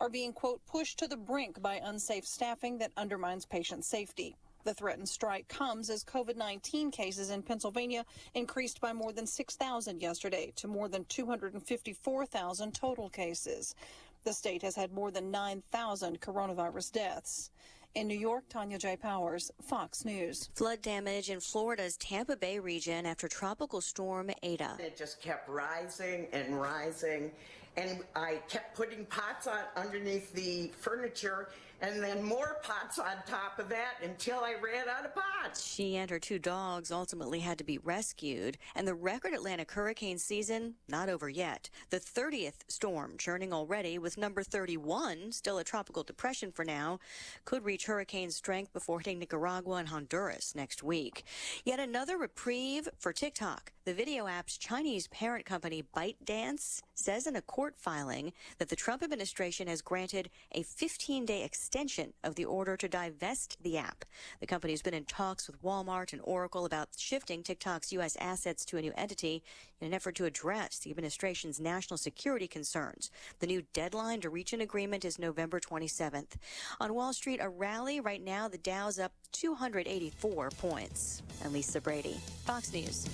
are being, quote, pushed to the brink by unsafe staffing that undermines patient safety. The threatened strike comes as COVID-19 cases in Pennsylvania increased by more than 6,000 yesterday to more than 254,000 total cases. The state has had more than 9,000 coronavirus deaths. In New York, Tanya J. Powers, Fox News. Flood damage in Florida's Tampa Bay region after Tropical Storm Eta. It just kept rising and rising, and I kept putting pots on underneath the furniture and then more pots on top of that until I ran out of pots. She and her 2 dogs ultimately had to be rescued, and the record Atlantic hurricane season not over yet. The 30th storm churning already, with number 31 still a tropical depression for now, could reach hurricane strength before hitting Nicaragua and Honduras next week. Yet another reprieve for TikTok. The video app's Chinese parent company ByteDance says in a court court filing that the Trump administration has granted a 15-day extension of the order to divest the app. The company has been in talks with Walmart and Oracle about shifting TikTok's U.S. assets to a new entity in an effort to address the administration's national security concerns. The new deadline to reach an agreement is November 27th. On Wall Street, a rally. Right now, the Dow's up 284 points. I'm Lisa Brady, Fox News.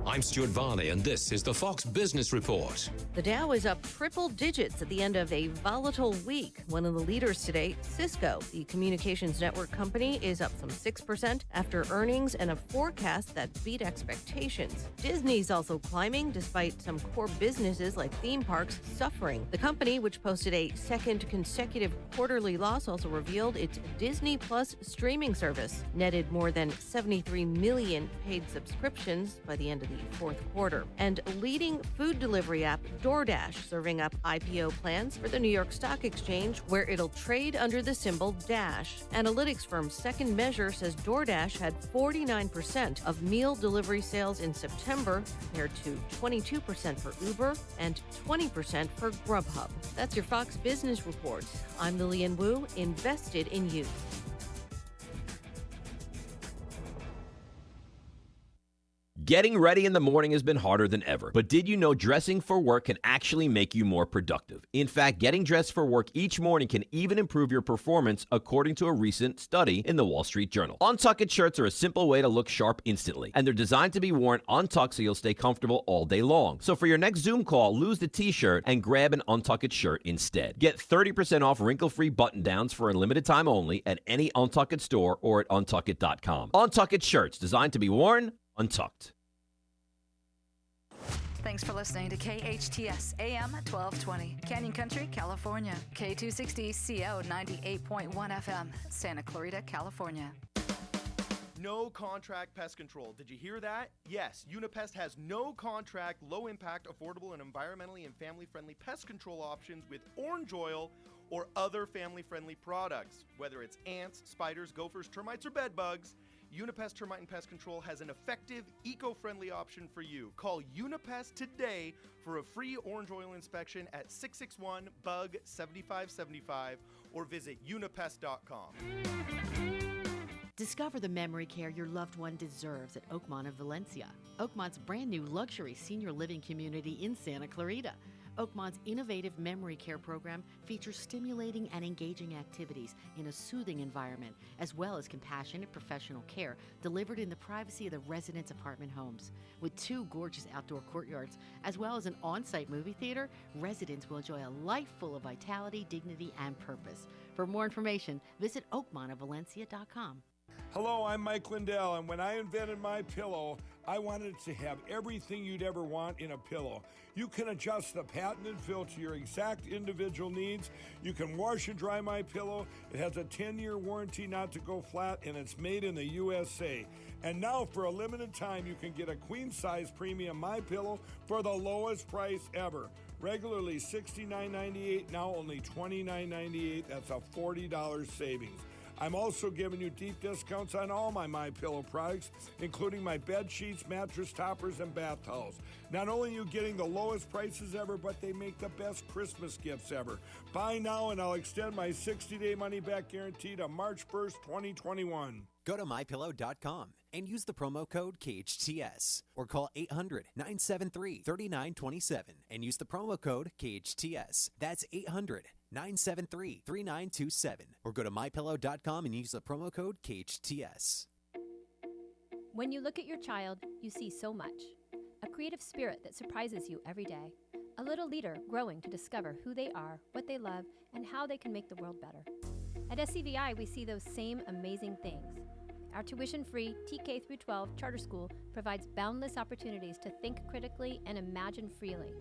I'm Stuart Varney, and this is the Fox Business Report. The Dow is up triple digits at the end of a volatile week. One of the leaders today, Cisco, the communications network company, is up some 6% after earnings and a forecast that beat expectations. Disney's also climbing despite some core businesses like theme parks suffering. The company, which posted a second consecutive quarterly loss, also revealed its Disney Plus streaming service netted more than 73 million paid subscriptions by the end of the fourth quarter. And leading food delivery app DoorDash serving up IPO plans for the New York Stock Exchange, where it'll trade under the symbol Dash. Analytics firm Second Measure says DoorDash had 49% of meal delivery sales in September, compared to 22% for Uber and 20% for Grubhub. That's your Fox Business Report. I'm Lillian Wu, invested in you. Getting ready in the morning has been harder than ever, but did you know dressing for work can actually make you more productive? In fact, getting dressed for work each morning can even improve your performance, according to a recent study in the Wall Street Journal. Untucked shirts are a simple way to look sharp instantly, and they're designed to be worn untucked so you'll stay comfortable all day long. So for your next Zoom call, lose the t-shirt and grab an untucked shirt instead. Get 30% off wrinkle-free button-downs for a limited time only at any Untucked store or at untucked.com. Untucked shirts, designed to be worn untucked. Thanks for listening to KHTS AM 1220, Canyon Country, California. K260CO 98.1 FM, Santa Clarita, California. No contract pest control. Did you hear that? Yes, Unipest has no contract, low impact, affordable, and environmentally and family friendly pest control options with orange oil or other family friendly products. Whether it's ants, spiders, gophers, termites, or bed bugs, Unipest Termite and Pest Control has an effective, eco-friendly option for you. Call Unipest today for a free orange oil inspection at 661-BUG-7575 or visit unipest.com. Discover the memory care your loved one deserves at Oakmont of Valencia. Oakmont's brand new luxury senior living community in Santa Clarita. Oakmont's innovative memory care program features stimulating and engaging activities in a soothing environment, as well as compassionate professional care delivered in the privacy of the residents' apartment homes. With 2 gorgeous outdoor courtyards, as well as an on-site movie theater, residents will enjoy a life full of vitality, dignity, and purpose. For more information, visit oakmontofvalencia.com. Hello, I'm Mike Lindell, and when I invented my pillow, I wanted to have everything you'd ever want in a pillow. You can adjust the patented fill to your exact individual needs. You can wash and dry my pillow. It has a 10-year warranty not to go flat, and it's made in the USA. And now, for a limited time, you can get a queen-size premium My Pillow for the lowest price ever. Regularly $69.98, now only $29.98. That's a $40 savings. I'm also giving you deep discounts on all my MyPillow products, including my bed sheets, mattress toppers, and bath towels. Not only are you getting the lowest prices ever, but they make the best Christmas gifts ever. Buy now and I'll extend my 60-day money-back guarantee to March 1st, 2021. Go to MyPillow.com and use the promo code KHTS or call 800-973-3927 and use the promo code KHTS. That's 800-973-3927 or go to MyPillow.com and use the promo code KHTS. When you look at your child, you see so much. A creative spirit that surprises you every day. A little leader growing to discover who they are, what they love, and how they can make the world better. At SCVi, we see those same amazing things. Our tuition-free TK-12 charter school provides boundless opportunities to think critically and imagine freely,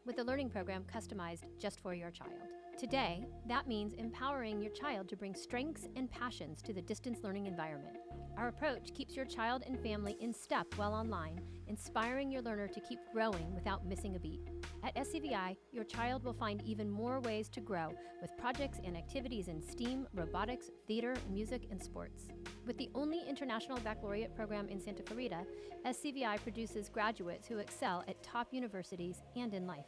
with a learning program customized just for your child. Today, that means empowering your child to bring strengths and passions to the distance learning environment. Our approach keeps your child and family in step while online, inspiring your learner to keep growing without missing a beat. At SCVi, your child will find even more ways to grow with projects and activities in STEAM, robotics, theater, music, and sports. With the only international baccalaureate program in Santa Clarita, SCVi produces graduates who excel at top universities and in life.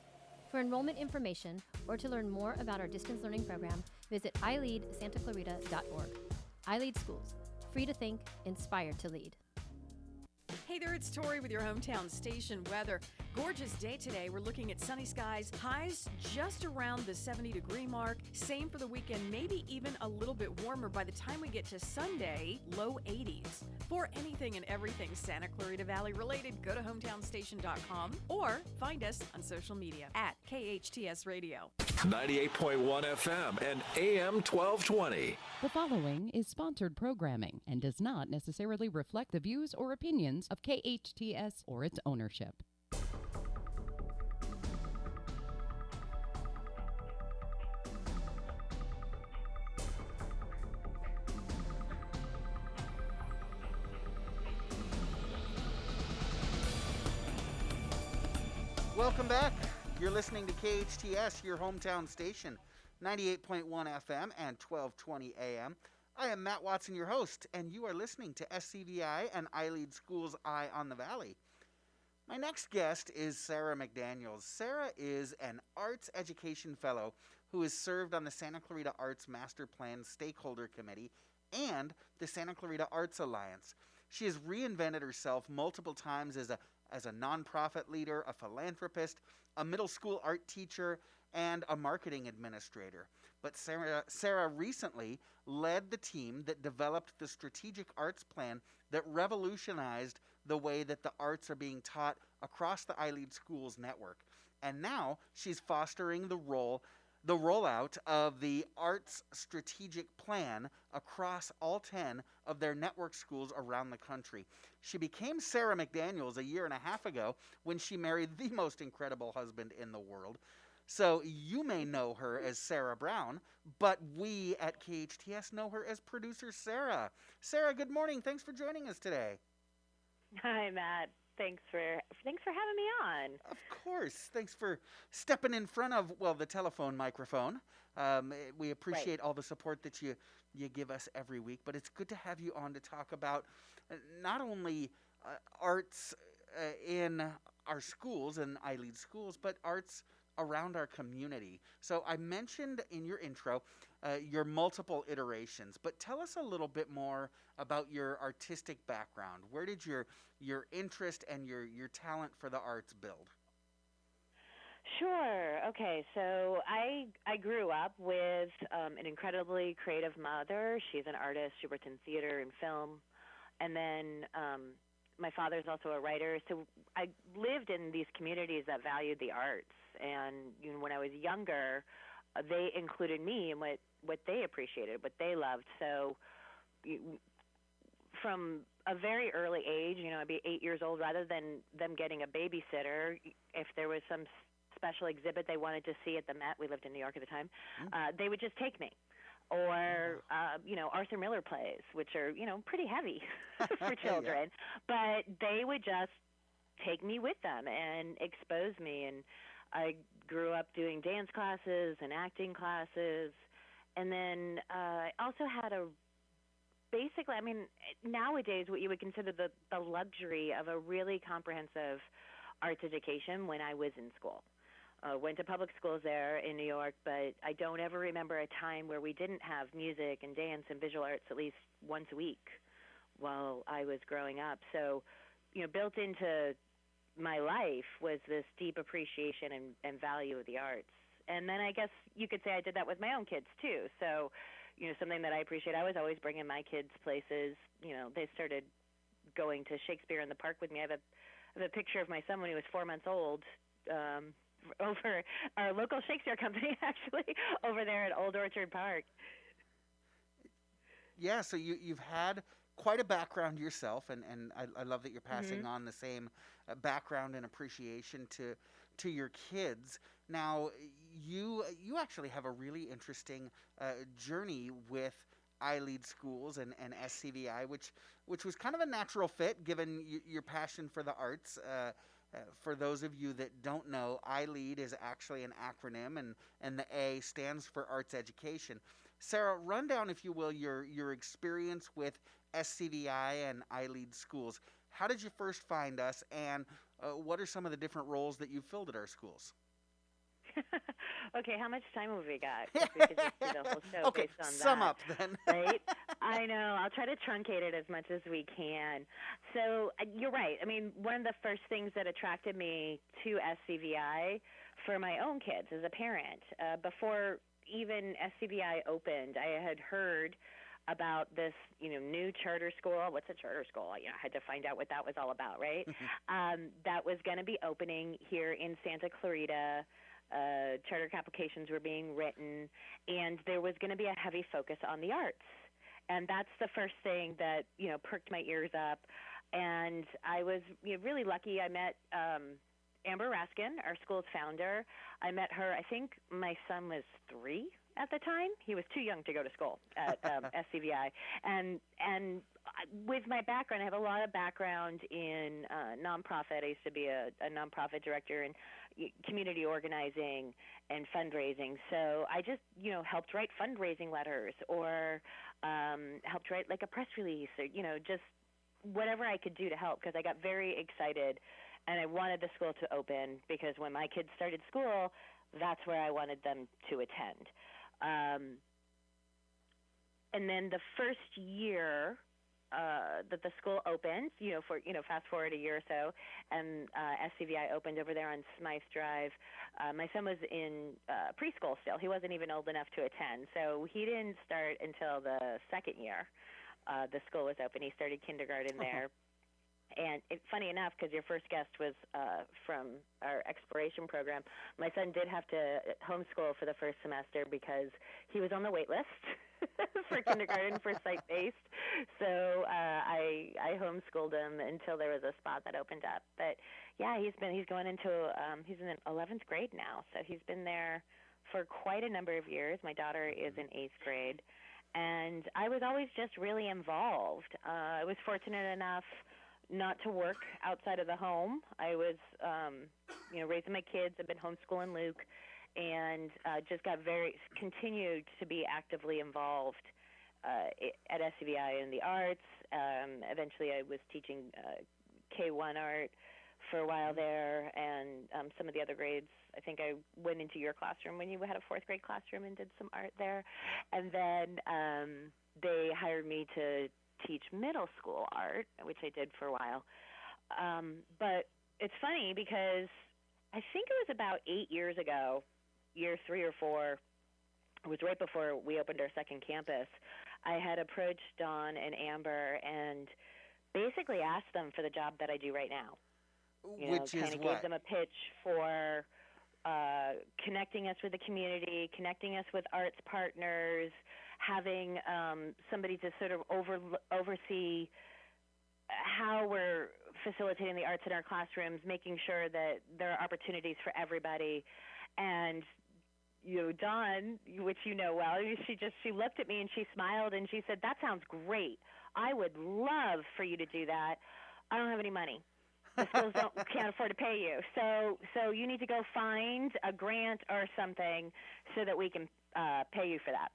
For enrollment information or to learn more about our distance learning program, visit iLEADSantaClarita.org. iLEAD Schools. Free to think, inspired to lead. Hey there, it's Tori with your hometown station weather. Gorgeous day today. We're looking at sunny skies, highs just around the 70-degree mark. Same for the weekend, maybe even a little bit warmer by the time we get to Sunday, low 80s. For anything and everything Santa Clarita Valley related, go to hometownstation.com or find us on social media at KHTS Radio. 98.1 FM and AM 1220. The following is sponsored programming and does not necessarily reflect the views or opinions of KHTS or its ownership. Welcome back. You're listening to KHTS, your hometown station, 98.1 FM and 1220 AM. I am Matt Watson, your host, and you are listening to SCVi and iLEAD Schools Eye on the Valley. My next guest is Sara McDaniels. Sara is an Arts Education Fellow who has served on the Santa Clarita Arts Master Plan Stakeholder Committee and the Santa Clarita Arts Alliance. She has reinvented herself multiple times as a nonprofit leader, a philanthropist, a middle school art teacher, and a marketing administrator. But Sara recently led the team that developed the strategic arts plan that revolutionized the way that the arts are being taught across the iLEAD Schools network. And now she's fostering the rollout of the arts strategic plan across all 10 of their network schools around the country. She became Sara McDaniels a year and a half ago when she married the most incredible husband in the world. So you may know her as Sarah Brown, but we at KHTS know her as producer Sara. Sara, good morning. Thanks for joining us today. Hi, Matt. Thanks for having me on. Of course. Thanks for stepping in front of, the telephone microphone. We appreciate all the support that you give us every week, but it's good to have you on to talk about not only arts in our schools and iLEAD schools, but arts around our community. So I mentioned in your intro your multiple iterations, but tell us a little bit more about your artistic background. Where did your interest and your talent for the arts build? Sure. Okay. So I grew up with an incredibly creative mother. She's an artist. She worked in theater and film. And then my father's also a writer. So I lived in these communities that valued the arts. And when I was younger, they included me in what they appreciated, what they loved. So from a very early age, I'd be 8 years old, rather than them getting a babysitter, if there was some special exhibit they wanted to see at the Met, we lived in New York at the time, they would just take me. Or, Arthur Miller plays, which are, pretty heavy for children. Yeah. But they would just take me with them and expose me. And I grew up doing dance classes and acting classes. And then I also had nowadays what you would consider the luxury of a really comprehensive arts education when I was in school. Went to public schools there in New York, but I don't ever remember a time where we didn't have music and dance and visual arts at least once a week while I was growing up. So, built into my life was this deep appreciation and value of the arts. And then I guess you could say I did that with my own kids too. So, something that I appreciate, I was always bringing my kids places. They started going to Shakespeare in the Park with me. I have a picture of my son when he was 4 months old, over our local Shakespeare company, actually, over there at Old Orchard Park. Yeah, so you've had quite a background yourself, and I love that you're passing on the same background and appreciation to your kids. Now, you actually have a really interesting journey with iLEAD schools and SCVi, which was kind of a natural fit given your passion for the arts. For those of you that don't know, iLEAD is actually an acronym, and the A stands for Arts Education. Sara, run down, if you will, your experience with SCVi and iLEAD schools. How did you first find us, and what are some of the different roles that you've filled at our schools? Okay, how much time have we got? 'Cause we could just do the whole show Okay, based on sum that, up then. right? I know. I'll try to truncate it as much as we can. So you're right. I mean, one of the first things that attracted me to SCVi for my own kids as a parent, before even SCVi opened, I had heard about this, new charter school. What's a charter school? I had to find out what that was all about, right? That was going to be opening here in Santa Clarita. Charter applications were being written, and there was going to be a heavy focus on the arts. And that's the first thing that, perked my ears up. And I was really lucky. I met Amber Raskin, our school's founder. I met her, I think my son was 3 at the time. He was too young to go to school at SCVi. And with my background, I have a lot of background in nonprofit. I used to be a nonprofit director in community organizing and fundraising. So I just, helped write fundraising letters or helped write like a press release or, just whatever I could do to help, because I got very excited and I wanted the school to open because when my kids started school, that's where I wanted them to attend. And then the first year that the school opened, fast forward a year or so, and SCVi opened over there on Smythe Drive. My son was in preschool still. He wasn't even old enough to attend, so he didn't start until the second year the school was open. He started kindergarten there. And funny enough, because your first guest was from our exploration program, my son did have to homeschool for the first semester because he was on the wait list for kindergarten for site-based. So I homeschooled him until there was a spot that opened up. But yeah, he's going into he's in 11th grade now, so he's been there for quite a number of years. My daughter is in 8th grade, and I was always just really involved. I was fortunate enough not to work outside of the home. I was, raising my kids. I've been homeschooling Luke, and just continued to be actively involved at SCVi in the arts. Eventually, I was teaching K1 art for a while there, and some of the other grades. I think I went into your classroom when you had a 4th grade classroom and did some art there. And then they hired me to teach middle school art, which I did for a while. But it's funny because I think it was about 8 years ago, year 3 or 4, it was right before we opened our second campus, I had approached Dawn and Amber and basically asked them for the job that I do right now. Which is kind of gave them a pitch for connecting us with the community, connecting us with arts partners, having somebody to sort of oversee how we're facilitating the arts in our classrooms, making sure that there are opportunities for everybody. And Dawn, which you know well, she looked at me and she smiled and she said, "That sounds great. I would love for you to do that. I don't have any money. The schools can't afford to pay you. So you need to go find a grant or something so that we can pay you for that."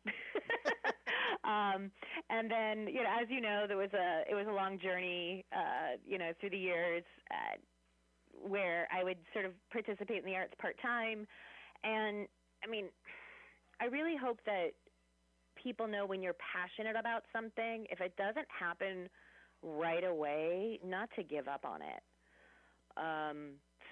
And then, as you know, it was a long journey, through the years where I would sort of participate in the arts part-time. And, I mean, I really hope that people know when you're passionate about something, if it doesn't happen right away, not to give up on it.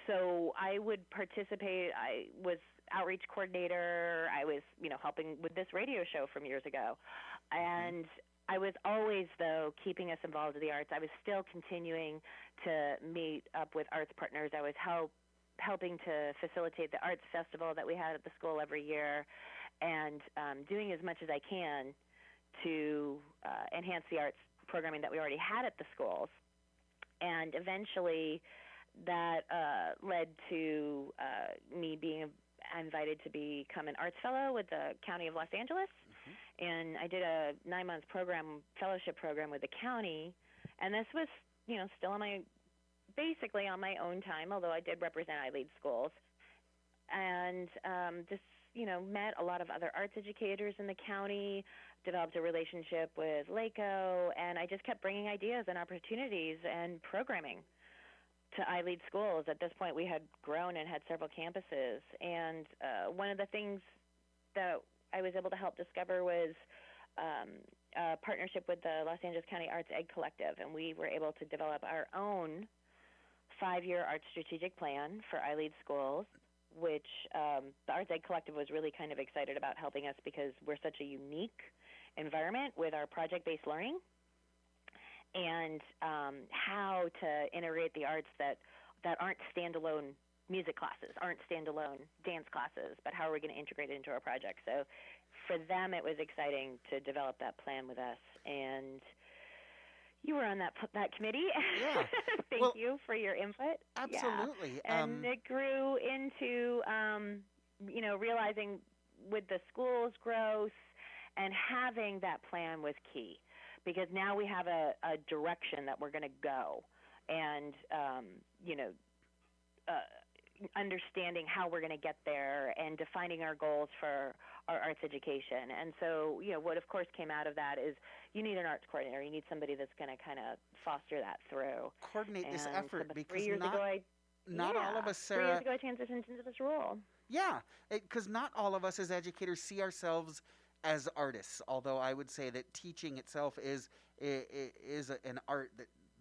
So I would participate. I was outreach coordinator. I was, helping with this radio show from years ago. And I was always, though, keeping us involved in the arts. I was still continuing to meet up with arts partners. I was helping to facilitate the arts festival that we had at the school every year, and doing as much as I can to enhance the arts programming that we already had at the schools. And eventually that led to me being invited to become an arts fellow with the County of Los Angeles. and I did a 9-month fellowship program with the county, and this was, still basically on my own time, although I did represent iLEAD schools, and just, met a lot of other arts educators in the county, developed a relationship with LACO, and I just kept bringing ideas and opportunities and programming to iLEAD schools. At this point, we had grown and had several campuses, and one of the things that I was able to help discover was a partnership with the Los Angeles County Arts Ed Collective, and we were able to develop our own 5-year arts strategic plan for iLEAD schools, which the Arts Ed Collective was really kind of excited about helping us because we're such a unique environment with our project-based learning and how to integrate the arts that aren't standalone music classes, aren't standalone dance classes, but how are we going to integrate it into our project? So for them, it was exciting to develop that plan with us, and you were on that committee. Yeah. Thank you for your input. Absolutely. Yeah. And it grew into, realizing with the school's growth and having that plan was key, because now we have a direction that we're going to go, and, understanding how we're going to get there and defining our goals for our arts education. And so, what of course came out of that is you need an arts coordinator. You need somebody that's going to kind of foster that through. Coordinate this effort, so because 3 years ago, not all of us, Sarah. 3 years ago, I transitioned into this role. Yeah, because not all of us as educators see ourselves as artists, although I would say that teaching itself is an art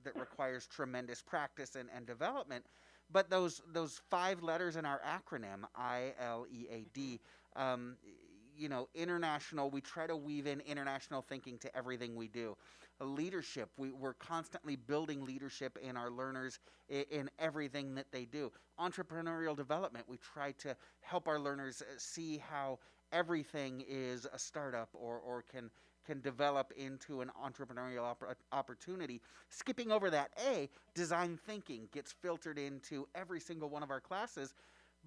that requires tremendous practice and development. But those 5 letters in our acronym, iLEAD, international, we try to weave in international thinking to everything we do. Leadership, we're constantly building leadership in our learners in everything that they do. Entrepreneurial development, we try to help our learners see how everything is a startup or can develop into an entrepreneurial opportunity. Skipping over that design thinking gets filtered into every single one of our classes.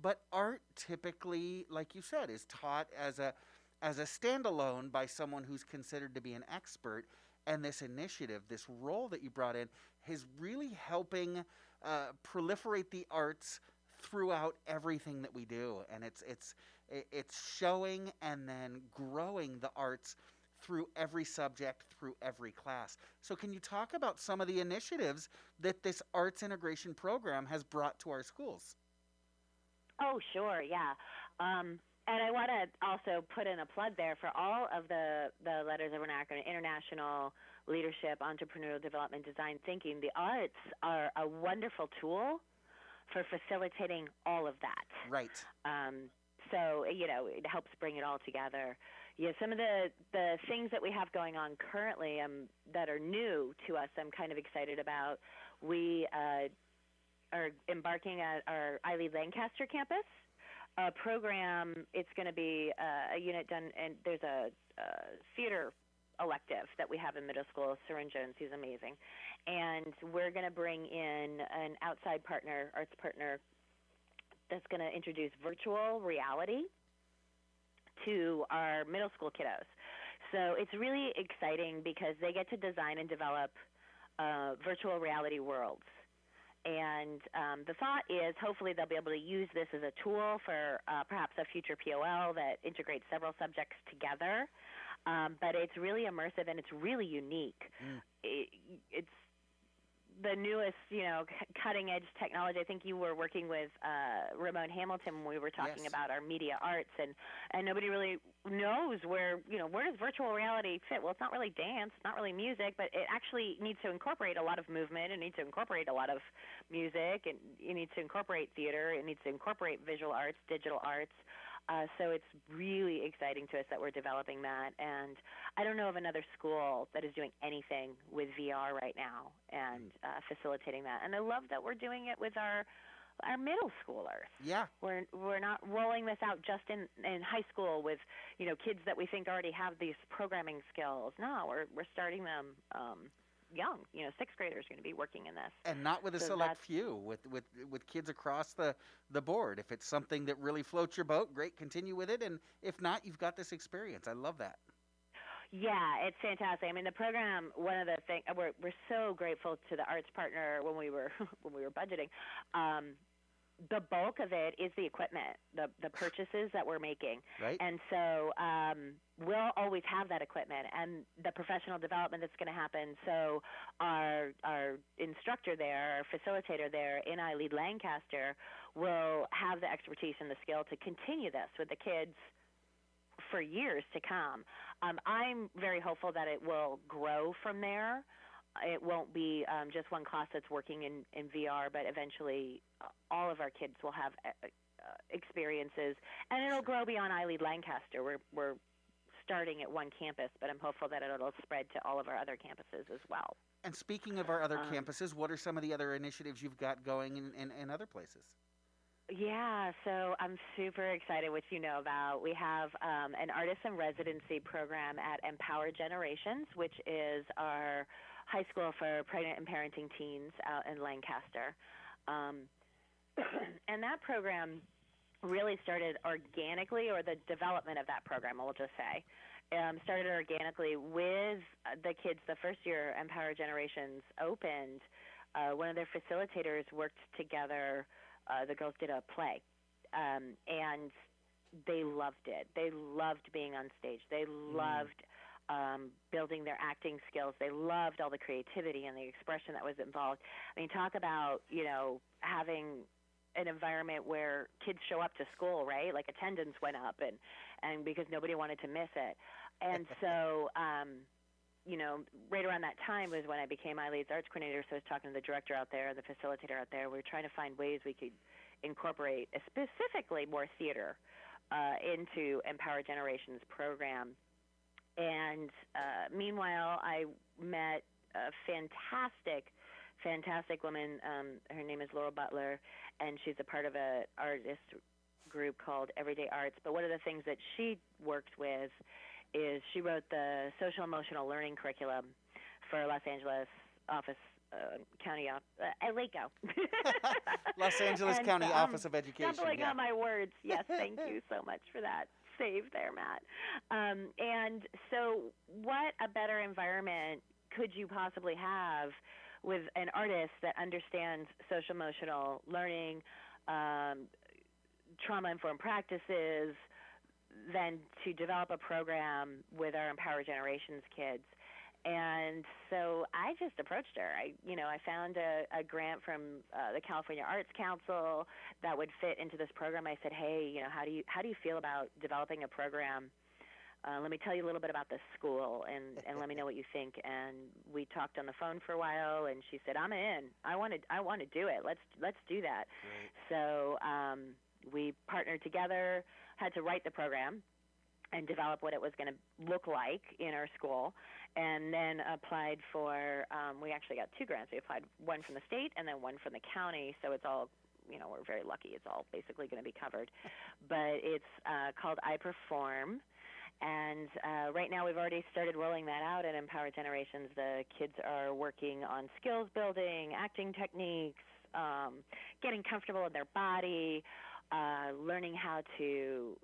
But art typically, like you said, is taught as a standalone by someone who's considered to be an expert. And this initiative, this role that you brought in, is really helping proliferate the arts throughout everything that we do. And it's showing and then growing the arts through every subject, through every class. So can you talk about some of the initiatives that this arts integration program has brought to our schools? Oh, sure, yeah. And I want to also put in a plug there for all of the letters of an acronym: international, leadership, entrepreneurial development, design thinking. The arts are a wonderful tool for facilitating all of that. Right. So, it helps bring it all together. Yeah, some of the things that we have going on currently that are new to us, I'm kind of excited about. We are embarking at our iLEAD Lancaster campus, a program. It's going to be a unit done, and there's a theater elective that we have in middle school. Sarin Jones, he's amazing. And we're going to bring in an outside partner, arts partner, that's going to introduce virtual reality to our middle school kiddos. So it's really exciting because they get to design and develop virtual reality worlds. And the thought is hopefully they'll be able to use this as a tool for perhaps a future POL that integrates several subjects together. But it's really immersive and it's really unique. It's the newest, cutting-edge technology. I think you were working with Ramon Hamilton when we were talking about our media arts, and nobody really knows where does virtual reality fit? Well, it's not really dance, it's not really music, but it actually needs to incorporate a lot of movement. It needs to incorporate a lot of music, and it needs to incorporate theater. It needs to incorporate visual arts, digital arts. So it's really exciting to us that we're developing that. And I don't know of another school that is doing anything with VR right now and facilitating that. And I love that we're doing it with our middle schoolers. Yeah. We're not rolling this out just in high school with, kids that we think already have these programming skills. No, we're starting them young. 6th graders are going to be working in this, and not with a select few, with kids across the board. If it's something that really floats your boat, great, continue with it, and if not, you've got this experience. I love that. Yeah, it's fantastic. I mean, the program. One of the things we're so grateful to the arts partner when we were budgeting. The bulk of it is the equipment, the purchases that we're making, right? And so we'll always have that equipment and the professional development that's going to happen. So our instructor there, our facilitator there in iLEAD Lancaster, will have the expertise and the skill to continue this with the kids for years to come. I'm very hopeful that it will grow from there. It won't be just one class that's working in VR, but eventually all of our kids will have experiences, and it'll grow beyond iLEAD Lancaster. We're starting at one campus, but I'm hopeful that it'll spread to all of our other campuses as well. And speaking of our other campuses, what are some of the other initiatives you've got going in other places? Yeah, so I'm super excited, which you know about. We have an artist in residency program at Empower Generations, which is our high school for pregnant and parenting teens out in Lancaster. And that program really started organically, or the development of that program, we'll just say, started organically with the kids. The first year Empower Generations opened, one of their facilitators worked together. The girls did a play, and they loved it. They loved being on stage. They loved building their acting skills. They loved all the creativity and the expression that was involved. I mean, talk about, having an environment where kids show up to school, right? Like attendance went up and because nobody wanted to miss it. And so, right around that time was when I became iLEAD's arts coordinator, so I was talking to the director out there, the facilitator out there. We were trying to find ways we could incorporate specifically more theater into Empower Generations program. And meanwhile, I met a fantastic woman. Her name is Laura Butler, and she's a part of an artist group called Everyday Arts. But one of the things that she worked with is she wrote the social emotional learning curriculum for Los Angeles County LACO. Los Angeles County Office of Education. Stumbling on my words. Yes, thank you so much for that save there, Matt. And so what a better environment could you possibly have with an artist that understands social emotional learning, trauma-informed practices, than to develop a program with our Empower Generations kids. And so I just approached her. I found a grant from the California Arts Council that would fit into this program. I said, hey, how do you feel about developing a program? Let me tell you a little bit about this school, and let me know what you think. And we talked on the phone for a while, and she said, I'm in. I want to do it. Let's do that. Great. So we partnered together, had to write the program and develop what it was going to look like in our school, and then applied for, we actually got 2 grants. We applied one from the state and then one from the county, so it's all, we're very lucky. It's all basically going to be covered. But it's called I Perform, and right now we've already started rolling that out at Empower Generations. The kids are working on skills building, acting techniques, getting comfortable in their body, learning how to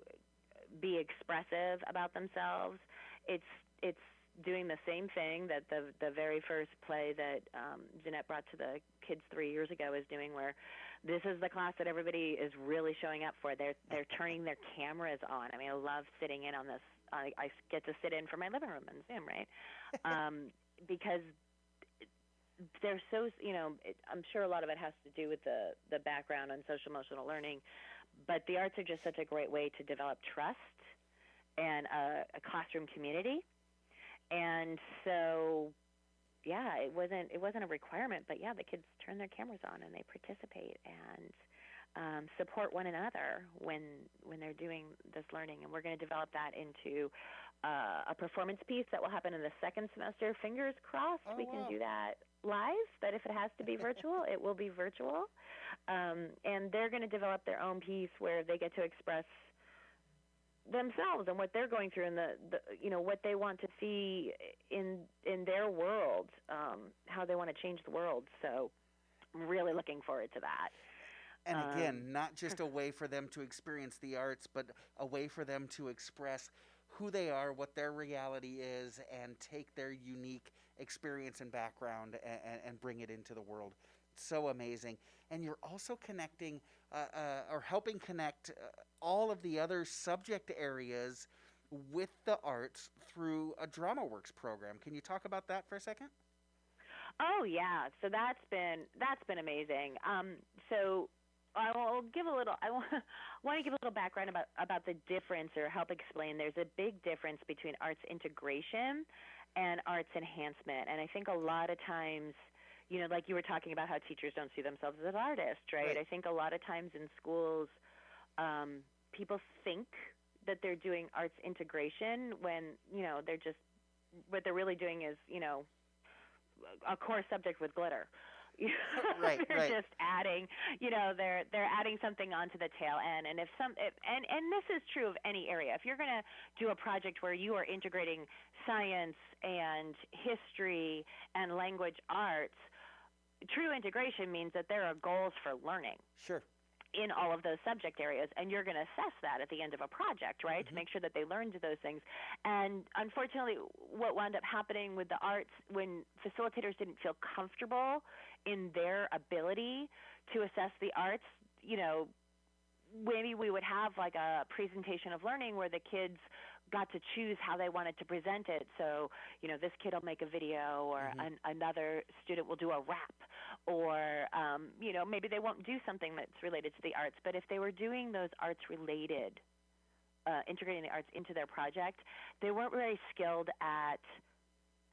be expressive about themselves. It's doing the same thing that the very first play that Jeanette brought to the kids 3 years ago is doing, where this is the class that everybody is really showing up for. They're turning their cameras on. I mean, I love sitting in on this. I get to sit in for my living room in Zoom, right? Because they're so, I'm sure a lot of it has to do with the background on social emotional learning, but the arts are just such a great way to develop trust and a classroom community. And so, yeah, it wasn't a requirement, but yeah, the kids turn their cameras on and they participate and support one another when they're doing this learning. And we're going to develop that into a performance piece that will happen in the second semester. Fingers crossed we can do that live, but if it has to be virtual, it will be virtual. And they're going to develop their own piece where they get to express themselves and what they're going through and the what they want to see in their world, how they want to change the world. So I'm really looking forward to that. And again, not just a way for them to experience the arts, but a way for them to express who they are, what their reality is, and take their unique experience and background and bring it into the world. It's so amazing. And you're also connecting or helping connect all of the other subject areas with the arts through a DramaWorks program. Can you talk about that for a second? Oh yeah, so that's been amazing. So I will give a little. I want to give a little background about the difference, or help explain. There's a big difference between arts integration and arts enhancement, and I think a lot of times, like you were talking about how teachers don't see themselves as artists, right? I think a lot of times in schools, people think that they're doing arts integration when they're just, what they're really doing is a core subject with glitter. They're just adding, they're adding something onto the tail end. And and this is true of any area. If you're going to do a project where you are integrating science and history and language arts, true integration means that there are goals for learning. Sure. In all of those subject areas, and you're going to assess that at the end of a project, right, to make sure that they learned those things. And unfortunately, what wound up happening with the arts, when facilitators didn't feel comfortable in their ability to assess the arts, maybe we would have like a presentation of learning where the kids got to choose how they wanted to present it. So, this kid will make a video, or another student will do a rap, or, maybe they won't do something that's related to the arts. But if they were doing those arts-related, integrating the arts into their project, they weren't very skilled at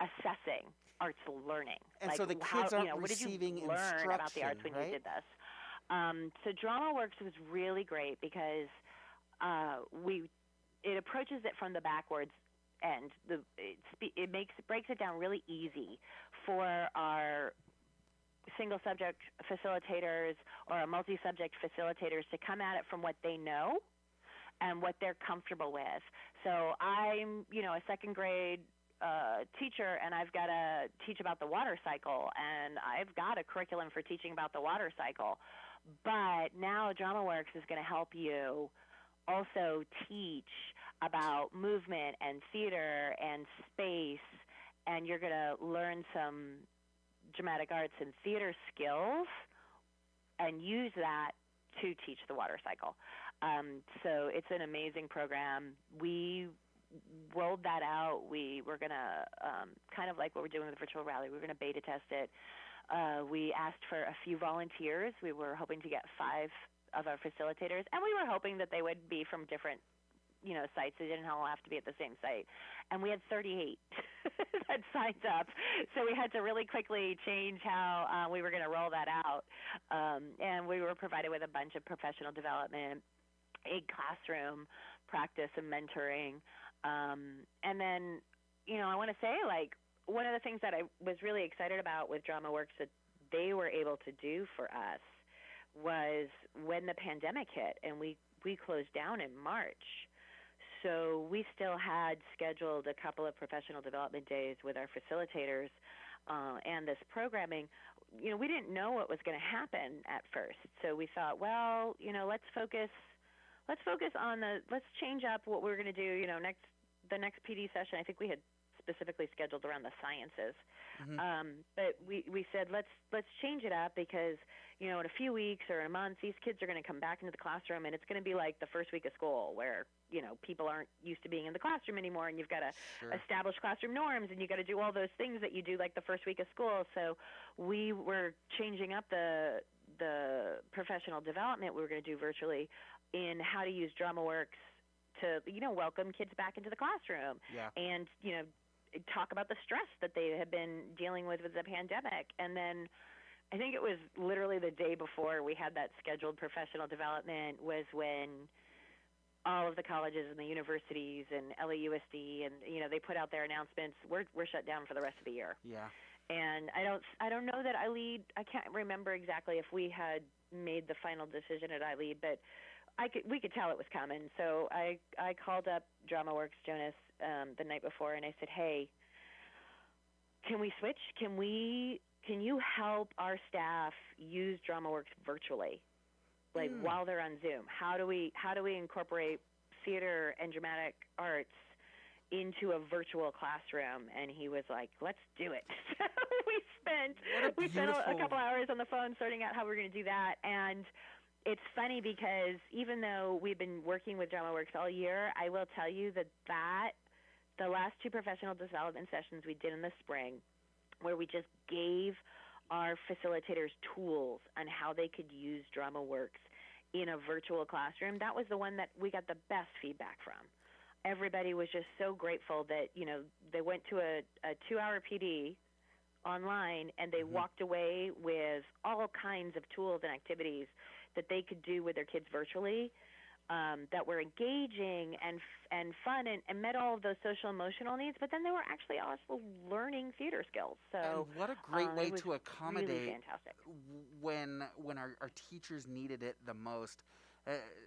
assessing arts learning. And so the kids aren't what did you receiving learn about the arts when instruction, you did this? So DramaWorks was really great because it approaches it from the backwards end. It breaks it down really easy for our single subject facilitators or our multi-subject facilitators to come at it from what they know and what they're comfortable with. So I'm, a second grade teacher, and I've got to teach about the water cycle, and I've got a curriculum for teaching about the water cycle. But now DramaWorks is going to help you also teach about movement and theater and space, and you're going to learn some dramatic arts and theater skills and use that to teach the water cycle. So it's an amazing program. We rolled that out. We were going to, kind of like what we're doing with the virtual rally, we're going to beta test it. We asked for a few volunteers. We were hoping to get 5 of our facilitators, and we were hoping that they would be from different sites. They didn't all have to be at the same site. And we had 38 that signed up. So we had to really quickly change how we were going to roll that out. And we were provided with a bunch of professional development, a classroom practice and mentoring. And then, I want to say, one of the things that I was really excited about with DramaWorks that they were able to do for us was when the pandemic hit and we closed down in March. So we still had scheduled a couple of professional development days with our facilitators and this programming. We didn't know what was going to happen at first. So we thought, well, let's focus on let's change up what we're going to do, the next PD session. I think we had specifically scheduled around the sciences. But we said, let's change it up because, in a few weeks or a month, these kids are going to come back into the classroom, and it's going to be like the first week of school where, people aren't used to being in the classroom anymore, and you've got to establish classroom norms, and you've got to do all those things that you do like the first week of school. So we were changing up the professional development we were going to do virtually in how to use DramaWorks to, welcome kids back into the classroom and, talk about the stress that they have been dealing with the pandemic. And then I think it was literally the day before we had that scheduled professional development was when all of the colleges and the universities and LAUSD and, they put out their announcements, we're shut down for the rest of the year. Yeah. And I don't know that iLEAD, I can't remember exactly if we had made the final decision at iLEAD, but we could tell it was coming. So I called up DramaWorks, Jonas, the night before, and I said, hey, can we switch? Can you help our staff use DramaWorks virtually, while they're on Zoom? How do we incorporate theater and dramatic arts into a virtual classroom, and he was like, let's do it. So we spent a couple hours on the phone sorting out how we're going to do that. And it's funny because even though we've been working with DramaWorks all year, I will tell you that the last 2 professional development sessions we did in the spring, where we just gave our facilitators tools on how they could use DramaWorks in a virtual classroom, that was the one that we got the best feedback from. Everybody was just so grateful that, they went to a 2-hour PD online, and they walked away with all kinds of tools and activities that they could do with their kids virtually, that were engaging and fun and met all of those social emotional needs, but then they were actually also learning theater skills. So and what a great way to accommodate really fantastic. when our teachers needed it the most.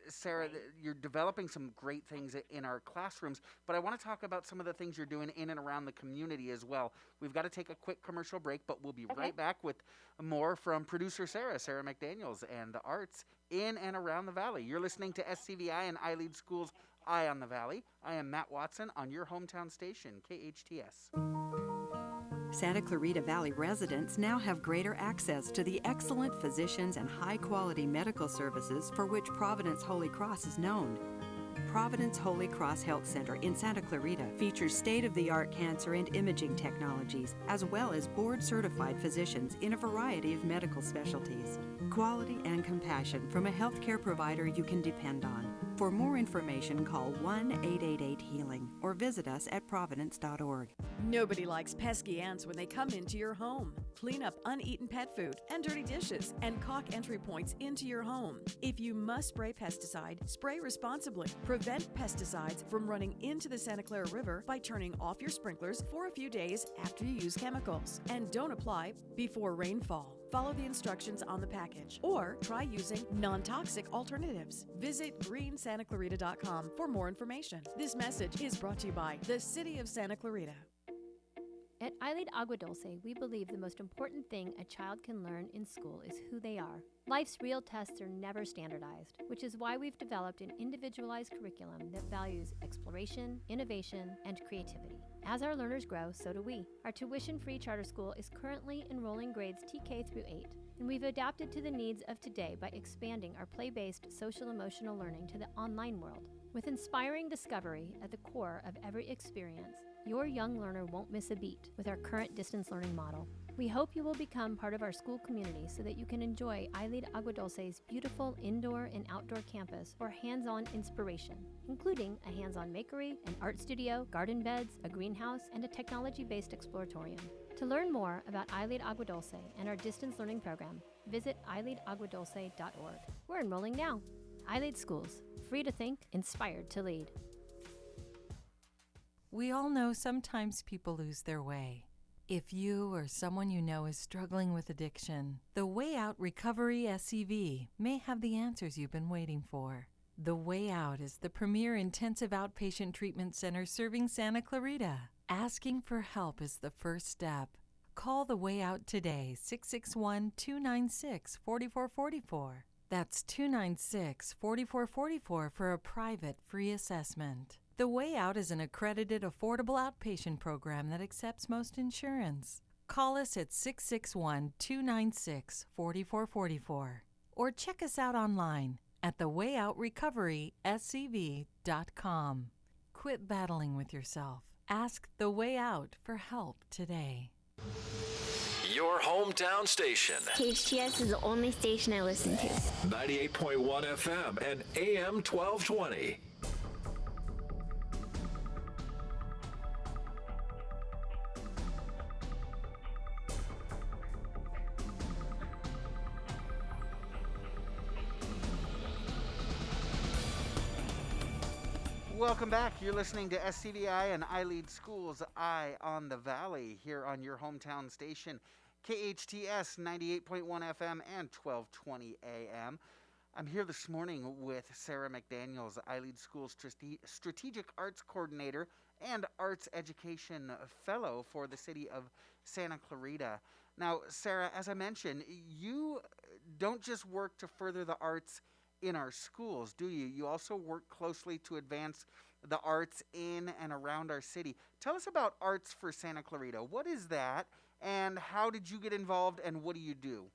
Sara, you're developing some great things in our classrooms, but I want to talk about some of the things you're doing in and around the community as well. We've got to take a quick commercial break, but we'll be right back with more from producer Sara McDaniels, and the arts in and around the Valley. You're listening to SCVi and iLEAD Schools' Eye on the Valley. I am Matt Watson on your hometown station, KHTS. Santa Clarita Valley residents now have greater access to the excellent physicians and high-quality medical services for which Providence Holy Cross is known. Providence Holy Cross Health Center in Santa Clarita features state-of-the-art cancer and imaging technologies, as well as board-certified physicians in a variety of medical specialties. Quality and compassion from a healthcare provider you can depend on. For more information, call 1-888-HEALING or visit us at providence.org. Nobody likes pesky ants when they come into your home. Clean up uneaten pet food and dirty dishes and caulk entry points into your home. If you must spray pesticide, spray responsibly. Prevent pesticides from running into the Santa Clara River by turning off your sprinklers for a few days after you use chemicals. And don't apply before rainfall. Follow the instructions on the package or try using non-toxic alternatives. Visit greensantaclarita.com for more information. This message is brought to you by the City of Santa Clarita. At iLEAD Agua Dulce, we believe the most important thing a child can learn in school is who they are. Life's real tests are never standardized, which is why we've developed an individualized curriculum that values exploration, innovation, and creativity. As our learners grow, so do we. Our tuition-free charter school is currently enrolling grades TK through 8, and we've adapted to the needs of today by expanding our play-based social-emotional learning to the online world. With inspiring discovery at the core of every experience, your young learner won't miss a beat with our current distance learning model. We hope you will become part of our school community so that you can enjoy iLEAD Agua Dulce's beautiful indoor and outdoor campus for hands-on inspiration, including a hands-on makery, an art studio, garden beds, a greenhouse, and a technology-based exploratorium. To learn more about iLEAD Agua Dulce and our distance learning program, visit iLeadAguadulce.org. We're enrolling now. iLEAD Schools, free to think, inspired to lead. We all know sometimes people lose their way. If you or someone you know is struggling with addiction, the Way Out Recovery SCVi may have the answers you've been waiting for. The Way Out is the premier intensive outpatient treatment center serving Santa Clarita. Asking for help is the first step. Call The Way Out today, 661-296-4444. That's 296-4444 for a private free assessment. The Way Out is an accredited, affordable outpatient program that accepts most insurance. Call us at 661-296-4444 or check us out online at thewayoutrecoveryscv.com. Quit battling with yourself. Ask The Way Out for help today. Your hometown station. KHTS is the only station I listen to. 98.1 FM and AM 1220. Welcome back. You're listening to SCVi and iLEAD Schools' Eye on the Valley here on your hometown station, KHTS 98.1 FM and 1220 AM. I'm here this morning with Sara McDaniels, iLEAD Schools' Strategic Arts Coordinator and Arts Education Fellow for the City of Santa Clarita. Now, Sara, as I mentioned, you don't just work to further the arts in our schools, do you? You also work closely to advance the arts in and around our city. Tell us about Arts for Santa Clarita. What is that, and how did you get involved, and what do you do?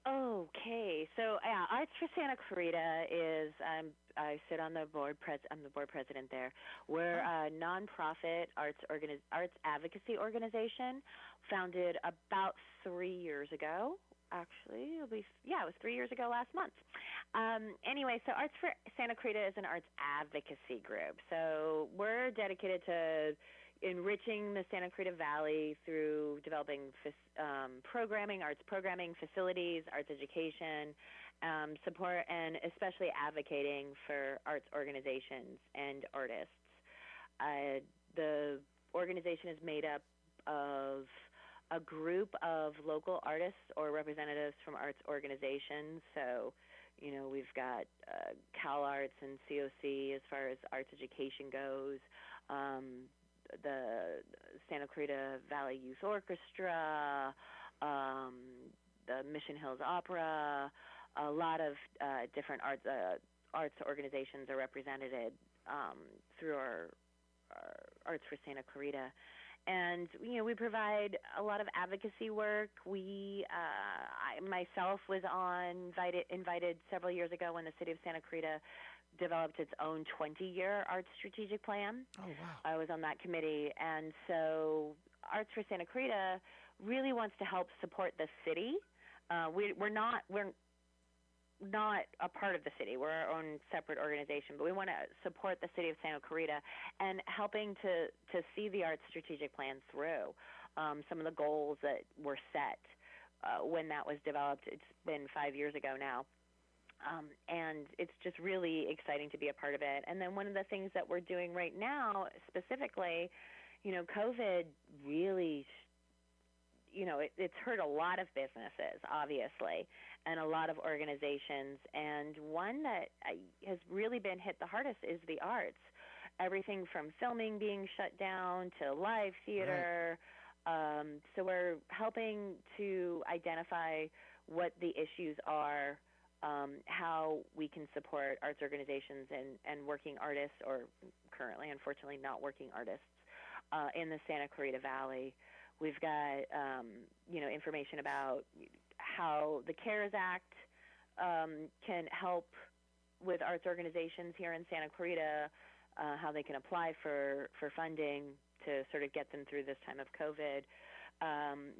Okay, so Arts for Santa Clarita is I sit on the board. I'm the board president there. We're a nonprofit arts advocacy organization founded about 3 years ago. Actually, it was 3 years ago last month. Anyway, so Arts for Santa Clarita is an arts advocacy group. So we're dedicated to enriching the Santa Clarita Valley through developing programming, arts programming, facilities, arts education, support, and especially advocating for arts organizations and artists. The organization is made up of a group of local artists or representatives from arts organizations. So, we've got CalArts and COC as far as arts education goes. The Santa Clarita Valley Youth Orchestra, the Mission Hills Opera, a lot of different arts organizations are represented through our Arts for Santa Clarita. And, we provide a lot of advocacy work. I myself was invited several years ago when the city of Santa Clarita developed its own 20-year arts strategic plan. Oh, wow. I was on that committee. And so Arts for Santa Clarita really wants to help support the city. We're not a part of the city. We're our own separate organization, but we want to support the city of Santa Clarita and helping to see the arts strategic plan through. Some of the goals that were set when that was developed, it's been 5 years ago now. And it's just really exciting to be a part of it. And then one of the things that we're doing right now, specifically, COVID really, it's hurt a lot of businesses, obviously, and a lot of organizations. And one that has really been hit the hardest is the arts. Everything from filming being shut down to live theater. Right. So we're helping to identify what the issues are, how we can support arts organizations and working artists, or currently, unfortunately, not working artists in the Santa Clarita Valley. We've got, information about how the CARES Act can help with arts organizations here in Santa Clarita, how they can apply for funding to sort of get them through this time of COVID.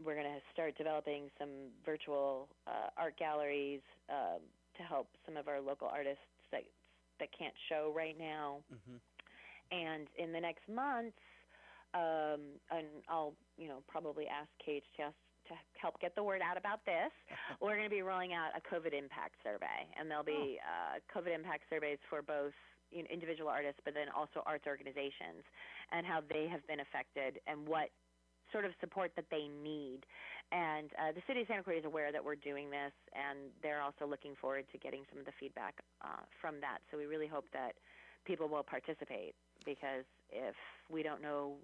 We're going to start developing some virtual art galleries to help some of our local artists that can't show right now. Mm-hmm. And in the next month, and I'll probably ask KHTS to help get the word out about this. We're going to be rolling out a COVID impact survey, and there'll be COVID impact surveys for both individual artists, but then also arts organizations, and how they have been affected and what sort of support that they need. And the city of Santa Clarita is aware that we're doing this, and they're also looking forward to getting some of the feedback from that. So we really hope that people will participate, because if we don't know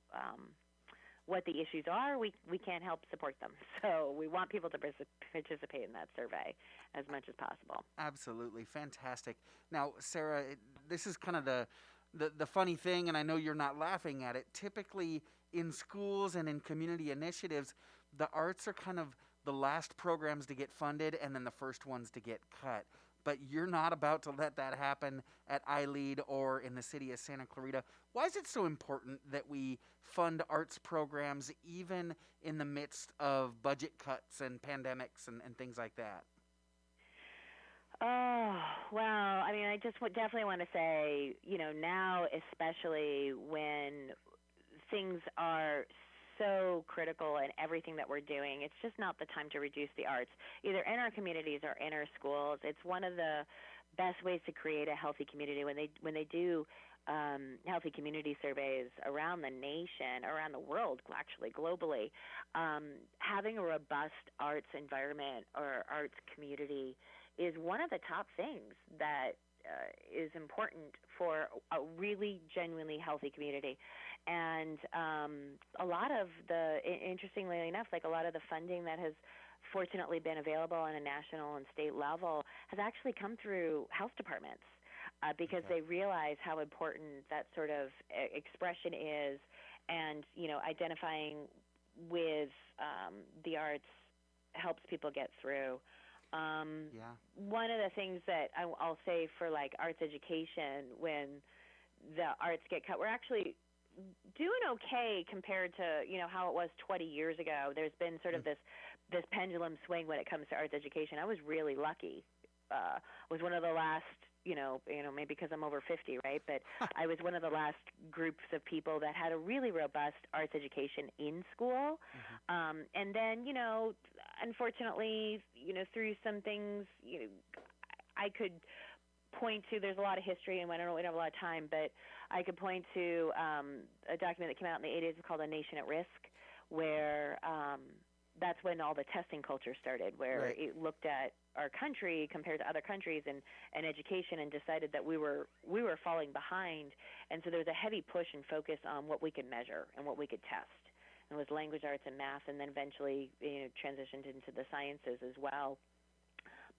what the issues are, we can't help support them. So we want people to participate in that survey as much as possible. Absolutely. Fantastic. Now, Sara, this is kind of the funny thing, and I know you're not laughing at it. Typically, in schools and in community initiatives, the arts are kind of the last programs to get funded and then the first ones to get cut. But you're not about to let that happen at iLEAD or in the city of Santa Clarita. Why is it so important that we fund arts programs even in the midst of budget cuts and pandemics and things like that? Oh, well, I mean, I just definitely want to say, now especially when things are so critical in everything that we're doing, it's just not the time to reduce the arts, either in our communities or in our schools. It's one of the best ways to create a healthy community. When they do healthy community surveys around the nation, around the world, actually globally, having a robust arts environment or arts community is one of the top things that is important for a really genuinely healthy community. And a lot of interestingly enough, like a lot of the funding that has fortunately been available on a national and state level has actually come through health departments. because they realize how important that sort of expression is, and identifying with the arts helps people get through. One of the things that I'll say for like arts education, when the arts get cut, we're actually doing okay compared to how it was 20 years ago. There's been sort of this pendulum swing when it comes to arts education. I was really lucky. Was one of the last, maybe because I'm over 50, right? But I was one of the last groups of people that had a really robust arts education in school. And then, unfortunately, through some things, I could point to, there's a lot of history, and I don't have a lot of time, but I could point to a document that came out in the 80s called A Nation at Risk, where that's when all the testing culture started, where it looked at our country compared to other countries and education, and decided that we were falling behind. And so there was a heavy push and focus on what we could measure and what we could test. And it was language arts and math, and then eventually transitioned into the sciences as well.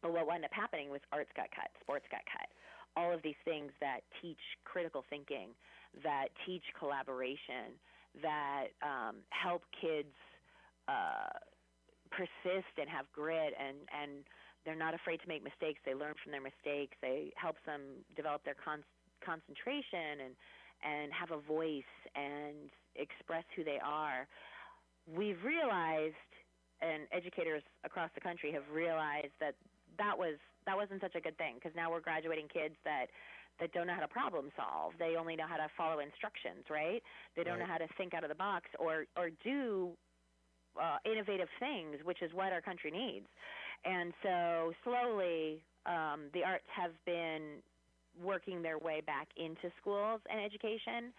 But what wound up happening was arts got cut, sports got cut. All of these things that teach critical thinking, that teach collaboration, that help kids persist and have grit, and they're not afraid to make mistakes. They learn from their mistakes. They help them develop their concentration and have a voice and express who they are. We've realized, and educators across the country have realized, that wasn't such a good thing, because now we're graduating kids that don't know how to problem solve. They only know how to follow instructions, right? They don't know how to think out of the box or do innovative things, which is what our country needs. And so slowly the arts have been working their way back into schools and education.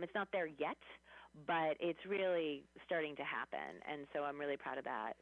It's not there yet, but it's really starting to happen, and so I'm really proud of that.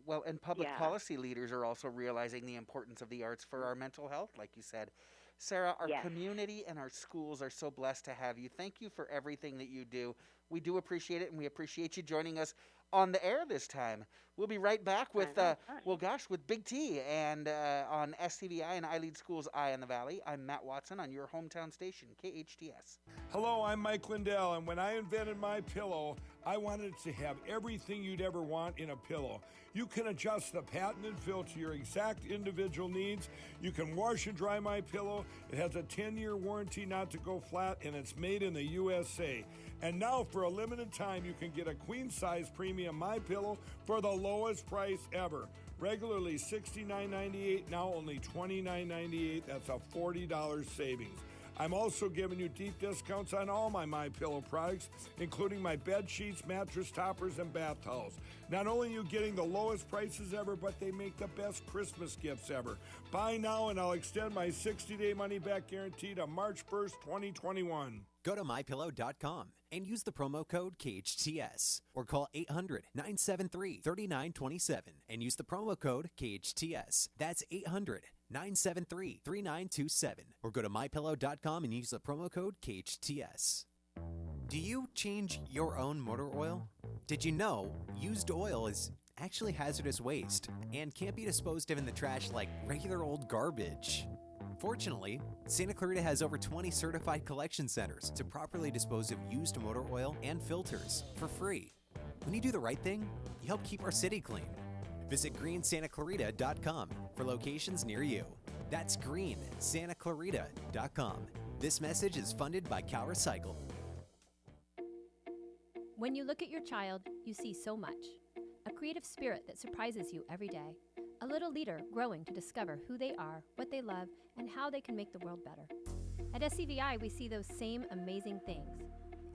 Well, and public policy leaders are also realizing the importance of the arts for our mental health, like you said. Sara, our community and our schools are so blessed to have you. Thank you for everything that you do. We do appreciate it, and we appreciate you joining us on the air this time. We'll be right back with, with Big T and on SCVi and iLEAD Schools Eye on the Valley. I'm Matt Watson on your hometown station, KHTS. Hello, I'm Mike Lindell, and when I invented my pillow, I wanted to have everything you'd ever want in a pillow. You can adjust the patented fill to your exact individual needs. You can wash and dry my pillow. It has a 10-year warranty not to go flat, and it's made in the USA. And now, for a limited time, you can get a queen-size premium My Pillow for the lowest price ever. Regularly $69.98, now only $29.98. That's a $40 savings. I'm also giving you deep discounts on all my MyPillow products, including my bed sheets, mattress toppers, and bath towels. Not only are you getting the lowest prices ever, but they make the best Christmas gifts ever. Buy now, and I'll extend my 60-day money-back guarantee to March 1st, 2021. Go to MyPillow.com and use the promo code KHTS, or call 800-973-3927 and use the promo code KHTS. That's 800-973-3927, or go to MyPillow.com and use the promo code KHTS. Do you change your own motor oil? Did you know used oil is actually hazardous waste and can't be disposed of in the trash like regular old garbage? Fortunately, Santa Clarita has over 20 certified collection centers to properly dispose of used motor oil and filters for free. When you do the right thing, you help keep our city clean. Visit greensantaclarita.com for locations near you. That's greensantaclarita.com. This message is funded by Cal Recycle. When you look at your child, you see so much. A creative spirit that surprises you every day. A little leader growing to discover who they are, what they love, and how they can make the world better. At SCVi, we see those same amazing things.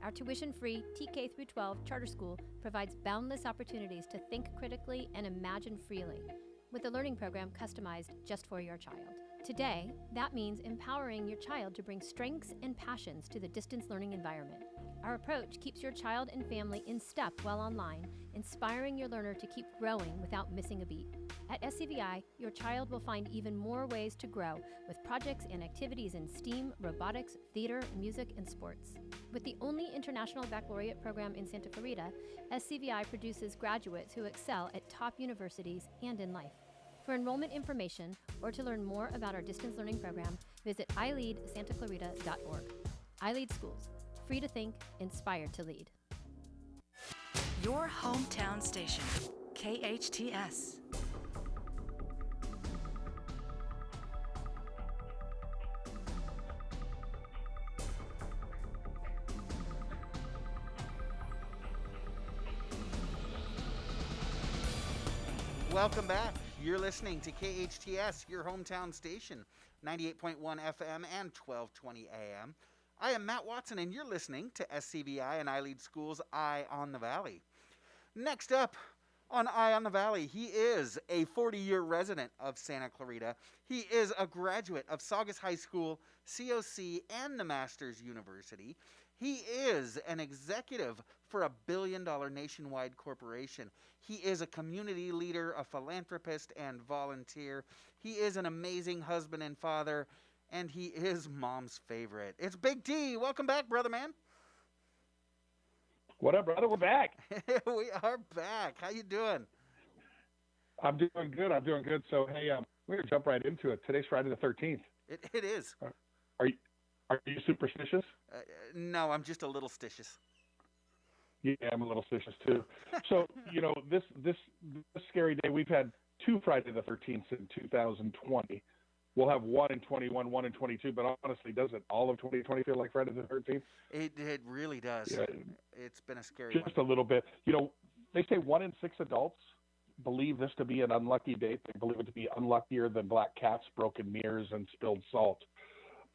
Our tuition-free TK through 12 charter school provides boundless opportunities to think critically and imagine freely, with a learning program customized just for your child. Today, that means empowering your child to bring strengths and passions to the distance learning environment. Our approach keeps your child and family in step while online, inspiring your learner to keep growing without missing a beat. At SCVi, your child will find even more ways to grow with projects and activities in STEAM, robotics, theater, music, and sports. With the only international baccalaureate program in Santa Clarita, SCVi produces graduates who excel at top universities and in life. For enrollment information or to learn more about our distance learning program, visit iLEADSantaClarita.org. iLEAD Schools, free to think, inspired to lead. Your hometown station, KHTS. Welcome back. You're listening to KHTS, your hometown station, 98.1 FM and 1220 AM. I am Matt Watson, and you're listening to SCVi and iLEAD Schools' Eye on the Valley. Next up on Eye on the Valley, he is a 40-year resident of Santa Clarita. He is a graduate of Saugus High School, COC, and the Masters University. He is an executive for a billion-dollar nationwide corporation. He is a community leader, a philanthropist, and volunteer. He is an amazing husband and father, and he is Mom's favorite. It's Big T. Welcome back, brother man. What up, brother? We're back. We are back. How you doing? I'm doing good. So, hey, we're going to jump right into it. Today's Friday the 13th. It is. Are you superstitious? No, I'm just a little stitious. Yeah, I'm a little stitious too. So, this scary day, we've had 2 Friday the 13th in 2020. We'll have 1 in 21, 1 in 22, but honestly, doesn't all of 2020 feel like Friday the 13th? It really does. Yeah. It's been a scary Just one. a little bit. They say 1 in 6 adults believe this to be an unlucky date. They believe it to be unluckier than black cats, broken mirrors, and spilled salt.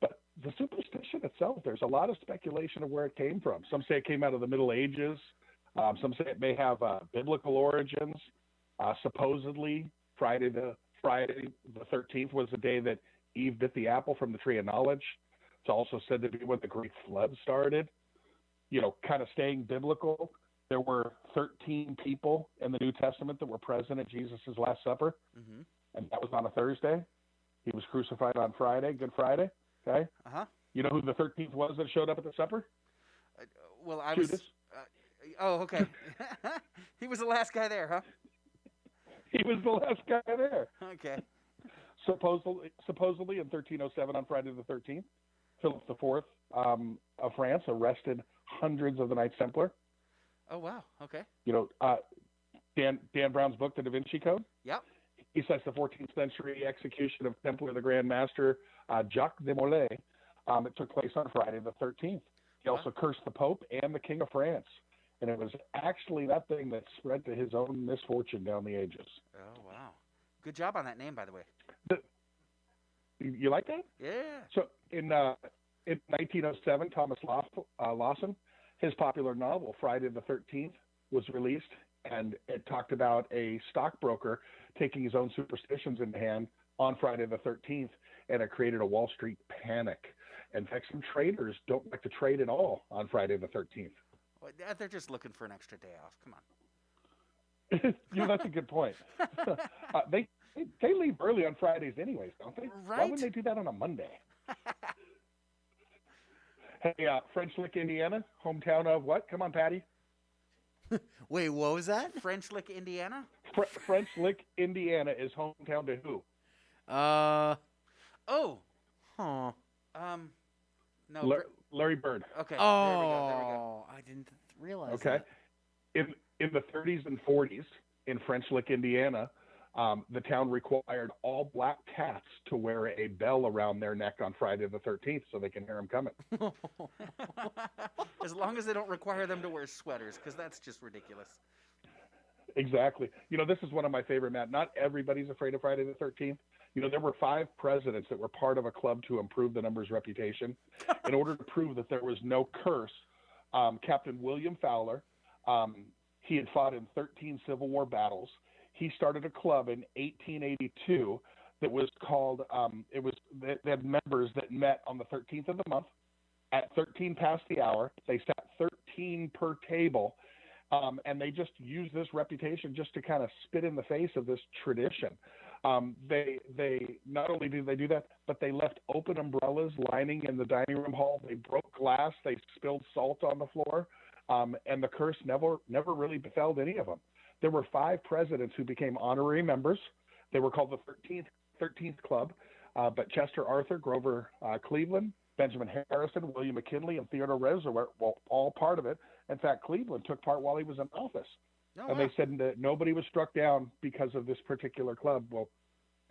But the superstition itself, there's a lot of speculation of where it came from. Some say it came out of the Middle Ages. Some say it may have biblical origins. Supposedly, Friday the 13th was the day that Eve bit the apple from the tree of knowledge. It's also said to be when the Great Flood started. Kind of staying biblical, there were 13 people in the New Testament that were present at Jesus' Last Supper, and that was on a Thursday. He was crucified on Friday, Good Friday. Okay. You know who the 13th was that showed up at the supper? Judas. Okay. He was the last guy there, huh? He was the last guy there. Okay. Supposedly in 1307 on Friday the 13th, Philip IV of France arrested hundreds of the Knights Templar. Oh, wow. Okay. Dan Brown's book, The Da Vinci Code. Yep. He cites the 14th century execution of Templar the Grand Master Jacques de Molay. It took place on Friday the 13th. He also cursed the Pope and the King of France. And it was actually that thing that spread to his own misfortune down the ages. Oh, wow. Good job on that name, by the way. You like that? Yeah. So in 1907, Thomas Lawson, his popular novel, Friday the 13th, was released. And it talked about a stockbroker taking his own superstitions in hand on Friday the 13th, and it created a Wall Street panic. In fact, some traders don't like to trade at all on Friday the 13th. Well, they're just looking for an extra day off. Come on. That's a good point. They leave early on Fridays anyways, don't they? Right. Why wouldn't they do that on a Monday? Hey, French Lick, Indiana, hometown of what? Come on, Patty. Wait, what was that? French Lick, Indiana? French Lick, Indiana is hometown to who? No. Larry Bird. Okay. Oh, there we go. I didn't realize Okay. that. In the 30s and 40s in French Lick, Indiana, the town required all black cats to wear a bell around their neck on Friday the 13th so they can hear them coming. As long as they don't require them to wear sweaters, because that's just ridiculous. Exactly. This is one of my favorite, Matt. Not everybody's afraid of Friday the 13th. There were 5 presidents that were part of a club to improve the number's reputation. In order to prove that there was no curse, Captain William Fowler, he had fought in 13 Civil War battles. He started a club in 1882 that was called, they had members that met on the 13th of the month. At 13 past the hour, they sat 13 per table, and they just used this reputation just to kind of spit in the face of this tradition. They not only did they do that, but they left open umbrellas lining in the dining room hall. They broke glass. They spilled salt on the floor, and the curse never really befell any of them. There were 5 presidents who became honorary members. They were called the 13th Club, but Chester Arthur, Grover Cleveland, Benjamin Harrison, William McKinley, and Theodore Roosevelt were all part of it. In fact, Cleveland took part while he was in office. And they said that nobody was struck down because of this particular club. Well,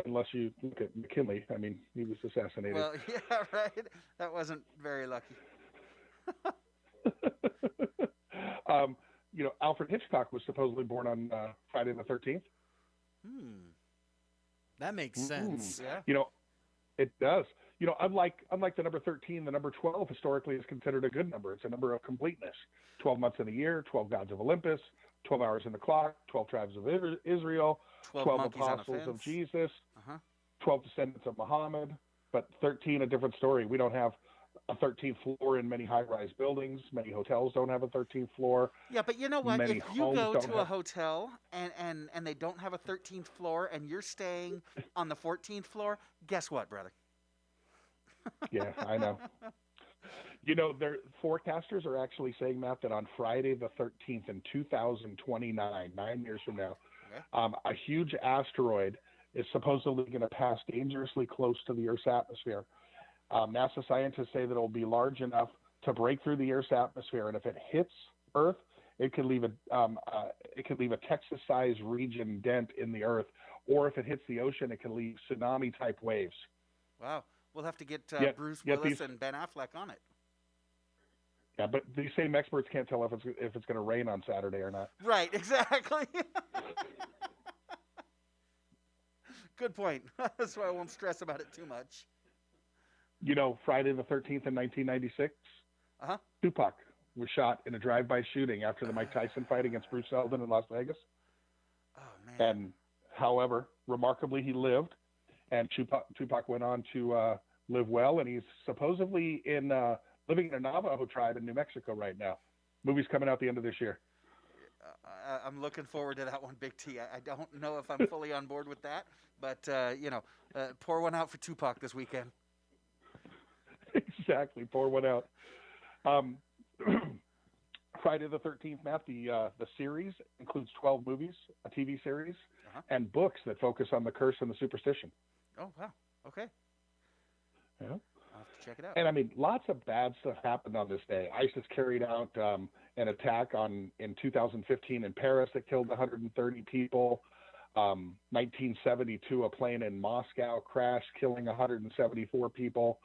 unless you look at McKinley. I mean, he was assassinated. Well, yeah, right. That wasn't very lucky. Alfred Hitchcock was supposedly born on Friday the 13th. That makes sense. Yeah. It does. Unlike the number 13, the number 12 historically is considered a good number. It's a number of completeness. 12 months in a year, 12 gods of Olympus, 12 hours in the clock, 12 tribes of Israel, 12 apostles of Jesus, 12 descendants of Muhammad, but 13 a different story. We don't have a 13th floor in many high-rise buildings. Many hotels don't have a 13th floor. Yeah, but you know what? If you go to a hotel and they don't have a 13th floor and you're staying on the 14th floor, guess what, brother? Yeah, I know. Their forecasters are actually saying, Matt, that on Friday the 13th in 2029, 9 years from now, a huge asteroid is supposedly going to pass dangerously close to the Earth's atmosphere. NASA scientists say that it will be large enough to break through the Earth's atmosphere, and if it hits Earth, it could leave a Texas-sized region dent in the Earth, or if it hits the ocean, it can leave tsunami-type waves. Wow. We'll have to get Bruce yet Willis and Ben Affleck on it. Yeah, but these same experts can't tell if it's going to rain on Saturday or not. Right, exactly. Good point. That's why I won't stress about it too much. Friday the 13th in 1996, Tupac was shot in a drive-by shooting after the Mike Tyson fight against Bruce Seldon in Las Vegas. Oh, man. And, however, remarkably, he lived, and Tupac went on to live well, and he's supposedly living in a Navajo tribe in New Mexico right now. Movie's coming out the end of this year. I'm looking forward to that one, Big T. I don't know if I'm fully on board with that, but, pour one out for Tupac this weekend. Exactly, pour one out. Friday the 13th, Matt, the series includes 12 movies, a TV series, and books that focus on the curse and the superstition. Oh, wow. Okay. Yeah. I'll have to check it out. And, I mean, lots of bad stuff happened on this day. ISIS carried out an attack in 2015 in Paris that killed 130 people. 1972, a plane in Moscow crashed, killing 174 people.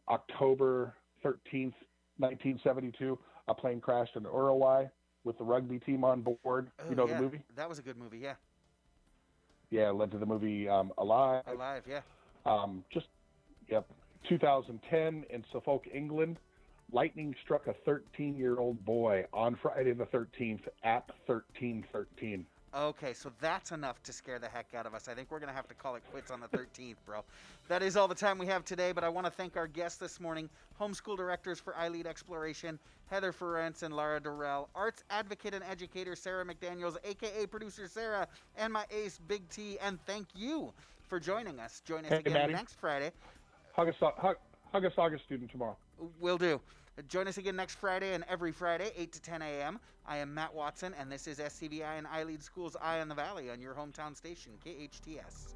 October 13th, 1972, a plane crashed in Uruguay with the rugby team on board. Oh, the movie? That was a good movie, yeah. Yeah, it led to the movie Alive. Alive, yeah. 2010 in Suffolk, England, lightning struck a 13-year-old boy on Friday the 13th at 1313. Okay, so that's enough to scare the heck out of us. I think we're going to have to call it quits on the 13th, bro. That is all the time we have today, but I want to thank our guests this morning, homeschool directors for iLEAD Exploration, Heather Ferenc and Lara Durrel, arts advocate and educator Sara McDaniels, a.k.a. producer Sarah, and my ace, Big T, and thank you for joining us. Join us again Maddie. next Friday. Hug a Saga student tomorrow. Will do. Join us again next Friday and every Friday, 8 to 10 a.m. I am Matt Watson, and this is SCVi and iLEAD Schools Eye on the Valley on your hometown station, KHTS.